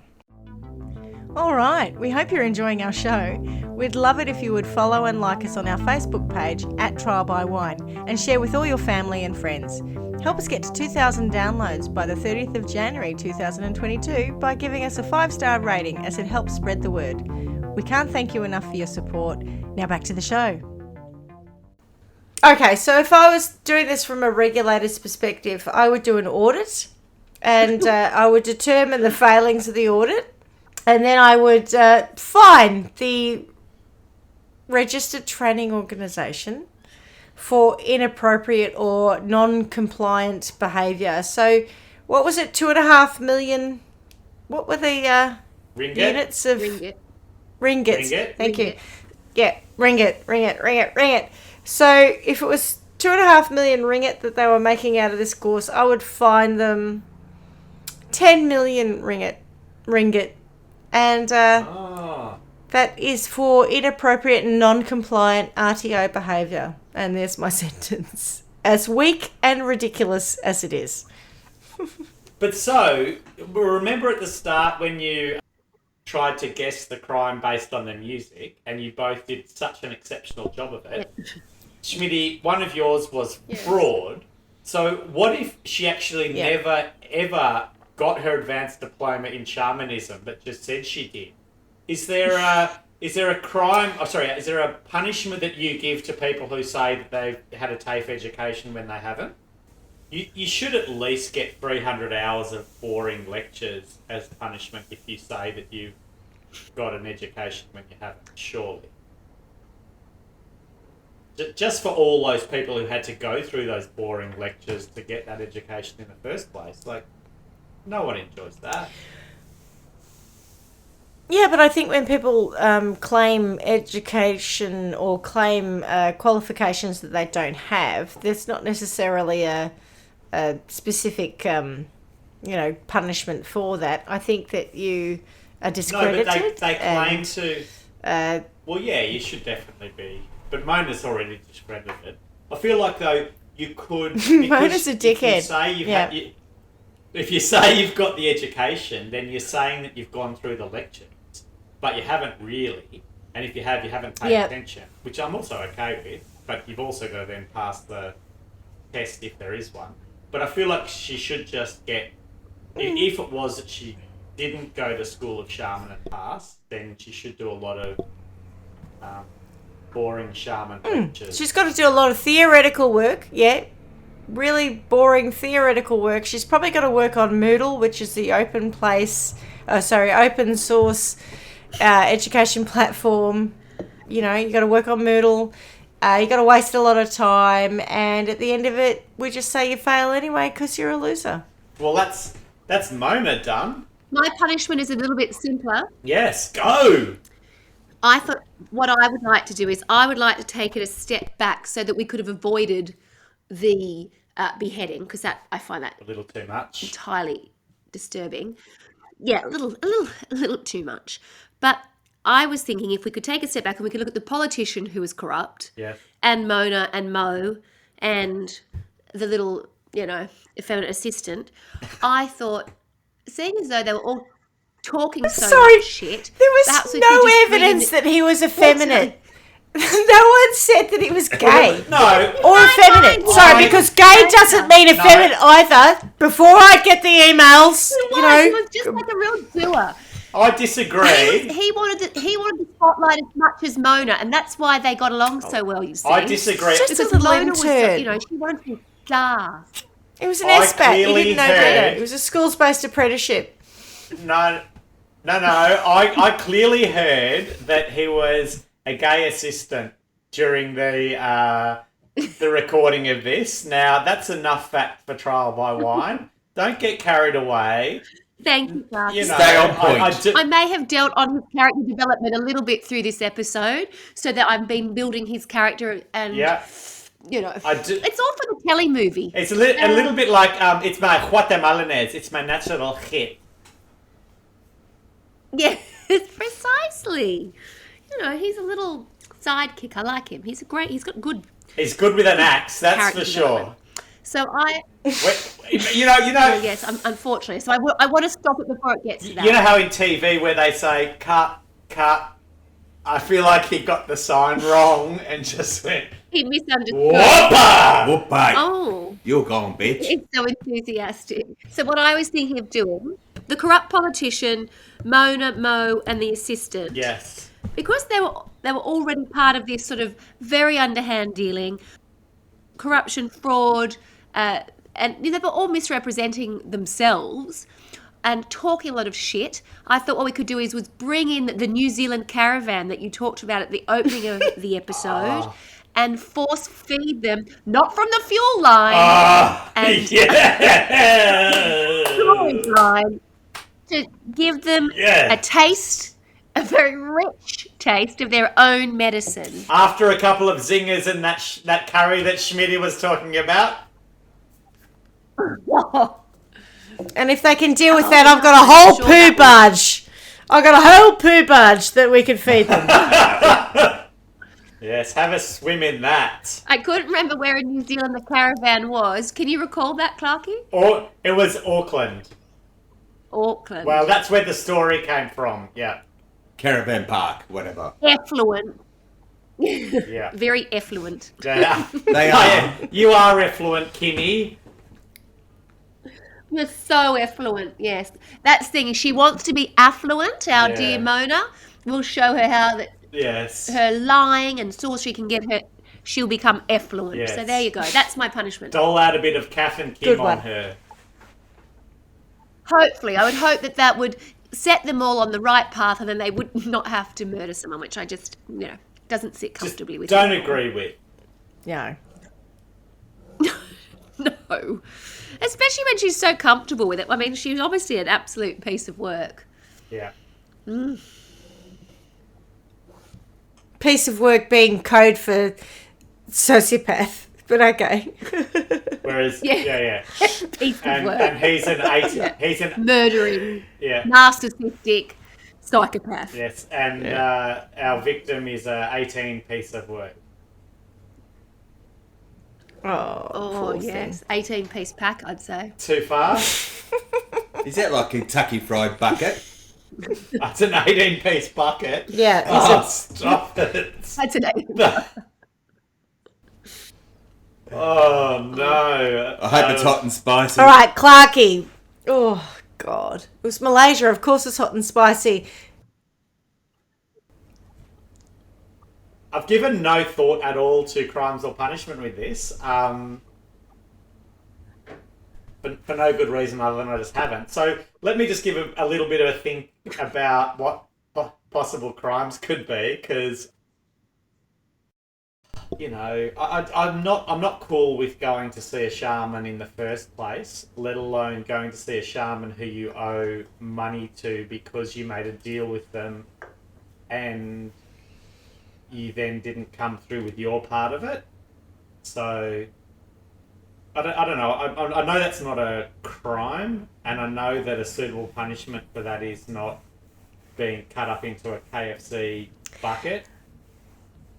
All right, we hope you're enjoying our show. We'd love it if you would follow and like us on our Facebook page @TrialByWine and share with all your family and friends. Help us get to 2,000 downloads by the 30th of January 2022 by giving us a 5-star rating, as it helps spread the word. We can't thank you enough for your support. Now back to the show. Okay, so if I was doing this from a regulator's perspective, I would do an audit and I would determine the failings of the audit. And then I would fine the registered training organisation for inappropriate or non-compliant behaviour. So, what was it? 2.5 million. What were the units of ringgits? Ringgit. Thank you. Yeah, ringgit. So, if it was 2.5 million ringgit that they were making out of this course, I would fine them 10 million ringgit. And that is for inappropriate and non-compliant RTO behaviour. And there's my sentence. As weak and ridiculous as it is. But so, remember at the start when you tried to guess the crime based on the music, and you both did such an exceptional job of it. Schmidty, one of yours was fraud. So what if she actually never, ever got her advanced diploma in shamanism, but just said she did? Is there a crime? Is there a punishment that you give to people who say that they've had a TAFE education when they haven't? You should at least get 300 hours of boring lectures as punishment if you say that you've got an education when you haven't, surely. Just for all those people who had to go through those boring lectures to get that education in the first place. No one enjoys that. Yeah, but I think when people claim education or claim qualifications that they don't have, there's not necessarily a specific, punishment for that. I think that you are discredited. No, but they claim to... you should definitely be. But Mona's already discredited. I feel like, though, you could... Mona's a dickhead. You say you if you say you've got the education, then you're saying that you've gone through the lectures, but you haven't really. And if you have, you haven't paid attention, which I'm also okay with. But you've also got to then pass the test if there is one. But I feel like she should just get. If it was that she didn't go to School of Shaman and pass, then she should do a lot of boring shaman lectures. She's got to do a lot of theoretical work, really boring theoretical work. She's probably got to work on Moodle, which is the open source education platform. You know, you got to work on Moodle. You got to waste a lot of time, and at the end of it, we just say you fail anyway because you're a loser. Well, that's Mona done. My punishment is a little bit simpler. Yes, go. I thought what I would like to do is I would like to take it a step back so that we could have avoided the beheading, because that I find that A little too much. entirely disturbing. Yeah, a little too much. But I was thinking if we could take a step back and we could look at the politician who was corrupt, and Mona and Mo and the little, effeminate assistant. I thought, seeing as though they were all talking much shit. There was no evidence that he was effeminate. No one said that he was gay. No. Or effeminate. Sorry, because gay doesn't mean effeminate either. Before I get the emails, He was just like a real doer. I disagree. He wanted the spotlight as much as Mona, and that's why they got along so well, you see. I disagree. Just because a Mona was, lantern. she wanted to be a star. It was an SBAT. He clearly didn't know heard- better. It was a schools-based apprenticeship. No. I clearly heard that he was a gay assistant during the recording of this. Now, that's enough fact for trial by wine. Don't get carried away. Thank you, Clark. Stay on point. I may have dealt on his character development a little bit through this episode, so that I've been building his character and, it's all for the telly movie. It's a little bit like, it's my Guatemalanese. It's my natural hit. Yeah, precisely. He's a little sidekick. I like him. He's got good. He's good with an axe, that's Character for sure. development. So yes, unfortunately. So I want to stop it before it gets to that. You know how in TV where they say, cut, I feel like he got the sign wrong and just went, He misunderstood. whoopa! Oh. You're gone, bitch. It's so enthusiastic. So what I was thinking of doing, the corrupt politician, Mona, Mo, and the assistant. Yes. Because they were already part of this sort of very underhand dealing, corruption, fraud, and they were all misrepresenting themselves and talking a lot of shit. I thought what we could do was bring in the New Zealand caravan that you talked about at the opening of the episode and force feed them, not from the fuel line, and storage line, to give them a taste, a very rich taste of their own medicine. After a couple of zingers and that curry that Schmidty was talking about. And if they can deal with that, I've got a whole poo barge. I've got a whole poo barge that we can feed them. Yes, have a swim in that. I couldn't remember where in New Zealand the caravan was. Can you recall that, Clarky? Or it was Auckland. Auckland. Well, that's where the story came from. Yeah. Caravan park, whatever. Effluent. Yeah. Very effluent. Yeah. They are. You are effluent, Kimmy. You're so effluent, yes. That's the thing. She wants to be affluent, our dear Mona. We'll show her how that her lying and sorcery can get her. She'll become effluent. Yes. So there you go. That's my punishment. Dole out a bit of Kath and Kim on her. Hopefully. I would hope that would set them all on the right path and then they would not have to murder someone, which I just, doesn't sit comfortably with. Don't agree with. No. No. Especially when she's so comfortable with it. I mean, she's obviously an absolute piece of work. Yeah. Piece of work being code for sociopath, but okay. Whereas, Piece of work. And he's an 8. He's an murdering, narcissistic psychopath. Yes, and our victim is a 18 piece of work. Oh, poor yes. 18-piece pack, I'd say. Too far? Is that like a Kentucky Fried Bucket? That's an 18-piece bucket. Yeah. Oh, stop it. That's an 18. Oh, no. I hope it's hot and spicy. All right, Clarky. Oh, God. It was Malaysia. Of course it's hot and spicy. I've given no thought at all to crimes or punishment with this. For no good reason other than I just haven't. So let me just give a little bit of a think about what possible crimes could be, because you know, I'm not cool with going to see a shaman in the first place, let alone going to see a shaman who you owe money to because you made a deal with them and you then didn't come through with your part of it. So I don't know. I know that's not a crime, and I know that a suitable punishment for that is not being cut up into a KFC bucket.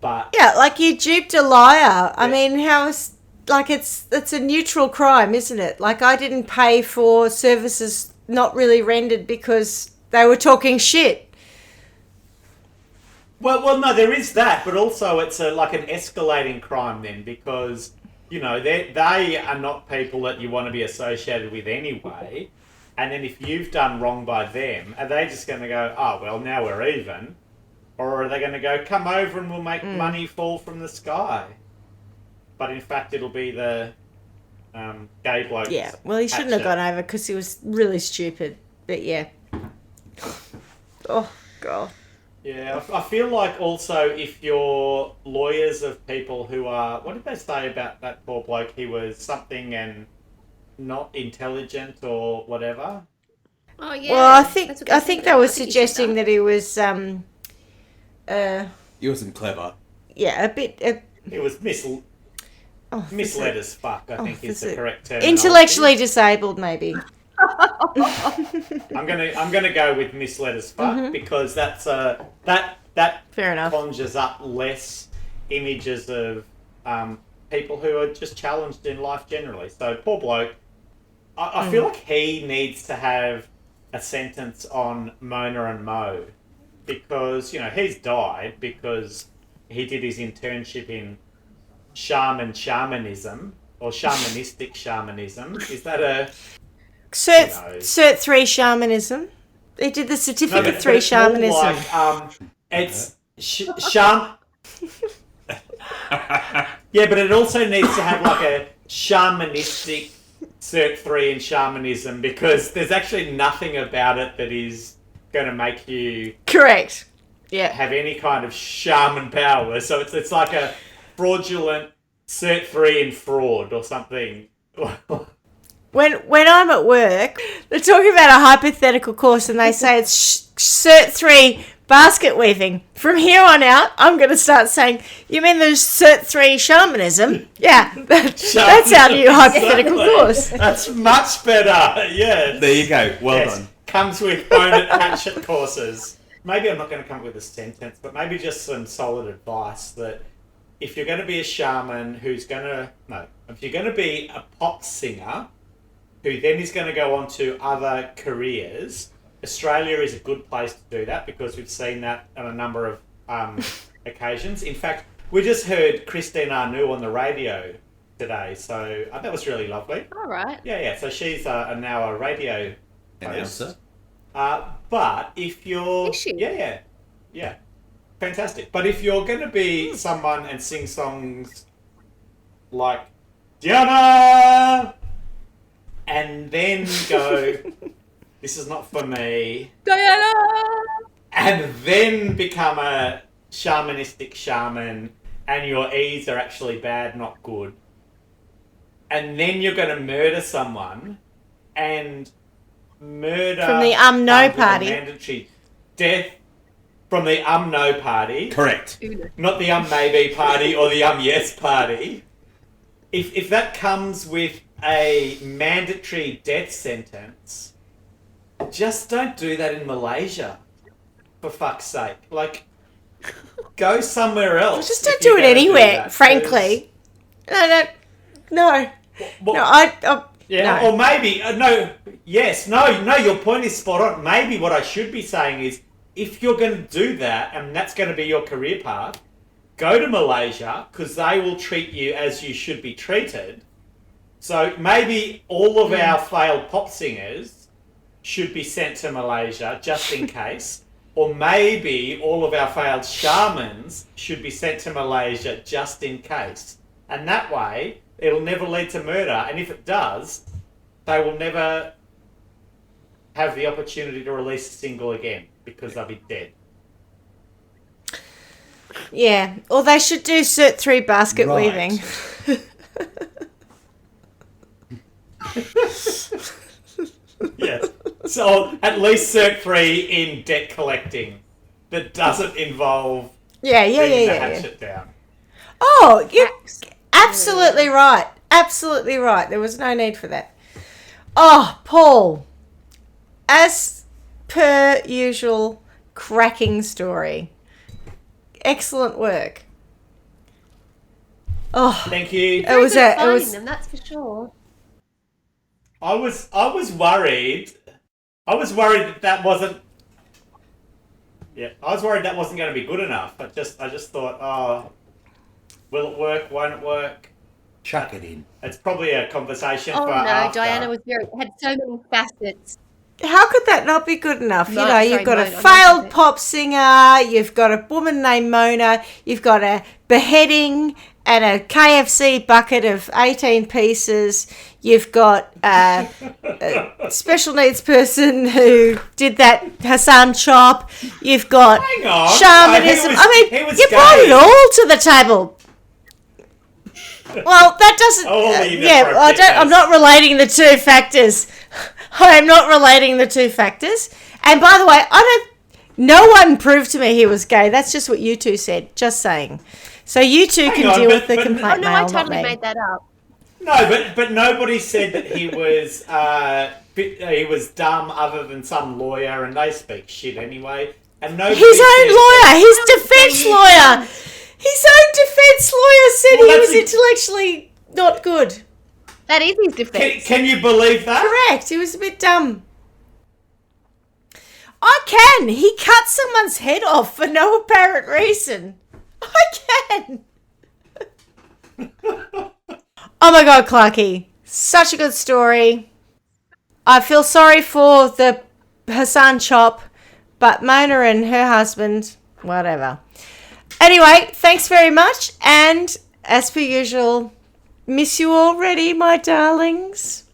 But yeah, like you duped a liar. I mean, it's a neutral crime, isn't it? Like I didn't pay for services not really rendered because they were talking shit. Well, no, there is that, but also it's like an escalating crime then, because you know they are not people that you want to be associated with anyway. And then if you've done wrong by them, are they just going to go, oh well, now we're even? Or are they going to go, come over and we'll make money fall from the sky? But in fact, it'll be the gay bloke. Yeah, well, he shouldn't have gone over because he was really stupid. But yeah. Oh, God. Yeah, I feel like also if you're lawyers of people who are... What did they say about that poor bloke? He was something and not intelligent or whatever. Oh, yeah. Well, I think they were I think he should suggesting that he was... He wasn't clever. yeah, a bit... It was misled as fuck, I think is the correct term. intellectually disabled, maybe. I'm gonna go with misled as fuck because that's that Fair enough. conjures up less images of people who are just challenged in life generally. So poor bloke. I feel like he needs to have a sentence on Mona and Mo because you know he's died because he did his internship in shamanism or shamanistic shamanism. Is that a Cert 3 shamanism. They did the certificate 3 it's more shamanism. like, it's sham. Yeah, but it also needs to have like a shamanistic Cert 3 in shamanism because there's actually nothing about it that is going to make you Correct. Yeah. have any kind of shaman power. So it's like a fraudulent Cert 3 in fraud or something. When I'm at work, they're talking about a hypothetical course and they say it's Cert 3 basket weaving. From here on out, I'm going to start saying, you mean there's Cert 3 shamanism? Yeah, that's our new hypothetical course. That's much better, yeah. There you go. Well done. Comes with bonnet hatchet courses. Maybe I'm not going to come up with a sentence, but maybe just some solid advice that if you're going to be a shaman if you're going to be a pop singer who then is going to go on to other careers, Australia is a good place to do that because we've seen that on a number of occasions. In fact, we just heard Christine Arnoux on the radio today, so that was really lovely. All right. Yeah. So she's now a radio Announcer. but if you're... Is she? Yeah. Fantastic. But if you're going to be someone and sing songs like Diana... and then go, this is not for me, Diana! and then become a shamanistic shaman, and your E's are actually bad, not good, and then you're going to murder someone, and murder... From the no party. Mandatory death from the no party. Correct. Not the maybe party or the yes party. If that comes with a mandatory death sentence, just don't do that in Malaysia, for fuck's sake. Like, go somewhere else. Just don't do it anywhere, frankly. No, No. Well, No, yeah, no. or maybe no. Yes, no. Your point is spot on. Maybe what I should be saying is, if you're going to do that, and that's going to be your career path, go to Malaysia because they will treat you as you should be treated. So maybe all of our failed pop singers should be sent to Malaysia just in case. Or maybe all of our failed shamans should be sent to Malaysia just in case. And that way, it'll never lead to murder. And if it does, they will never have the opportunity to release a single again because they'll be dead. Yeah. Or they should do Cert 3 basket Right. weaving. Yeah. So at least Cert 3 in debt collecting that doesn't involve Yeah. bringing the hatchet down. Oh, you're absolutely right. Absolutely right. There was no need for that. Oh, Paul. As per usual, cracking story. Excellent work. Oh, Thank you. it was Very good a, it finding was them, that's for sure. I was worried. I was worried that wasn't. Yeah, I was worried that wasn't going to be good enough. I just thought, oh, will it work? Won't it work? Chuck it in. It's probably a conversation Oh for no, after. Diana had so many facets. how could that not be good enough? No, You know, sorry, you've got a Mona, failed Mona. pop singer, you've got a woman named Mona, you've got a beheading and a KFC bucket of 18 pieces, you've got a special needs person who did that Hassan chop, you've got Hang on. shamanism. He was You brought gay. it all to the table. Well, that doesn't. All the I'm not relating the two factors. I am not relating the two factors. And by the way, no one proved to me he was gay. That's just what you two said. Just saying. So you two can on, deal but- with the but- complaint Oh no, mail, I not totally me. made that up. No, but nobody said that he was he was dumb other than some lawyer, and they speak shit anyway. And nobody His own said lawyer, his How defense dare you. lawyer. His own defense lawyer said Well, he that's was a- intellectually not good. That is his defense. Can you believe that? Correct. He was a bit dumb. I can. He cut someone's head off for no apparent reason. I can. Oh my God, Clarky. Such a good story. I feel sorry for the Hassan chop, but Mona and her husband, whatever. Anyway, thanks very much. And as per usual, miss you already, my darlings.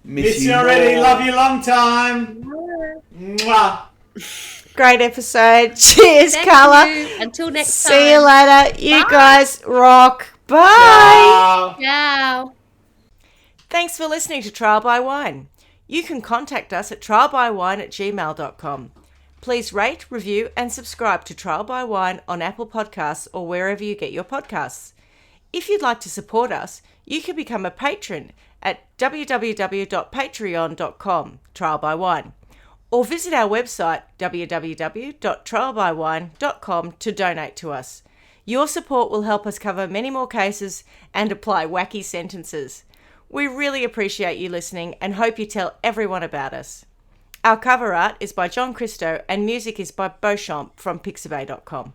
Miss you already. more. Love you long time. Mwah. Great episode. Cheers, Thank Carla. you. Until next time. See you later. You Bye. guys rock. Bye. Ciao. Ciao. Thanks for listening to Trial by Wine. You can contact us at trialbywine@gmail.com. Please rate, review, and subscribe to Trial by Wine on Apple Podcasts or wherever you get your podcasts. If you'd like to support us, you can become a patron at www.patreon.com, Trial by Wine, or visit our website www.trialbywine.com to donate to us. Your support will help us cover many more cases and apply wacky sentences. We really appreciate you listening and hope you tell everyone about us. Our cover art is by John Christo and music is by Beauchamp from pixabay.com.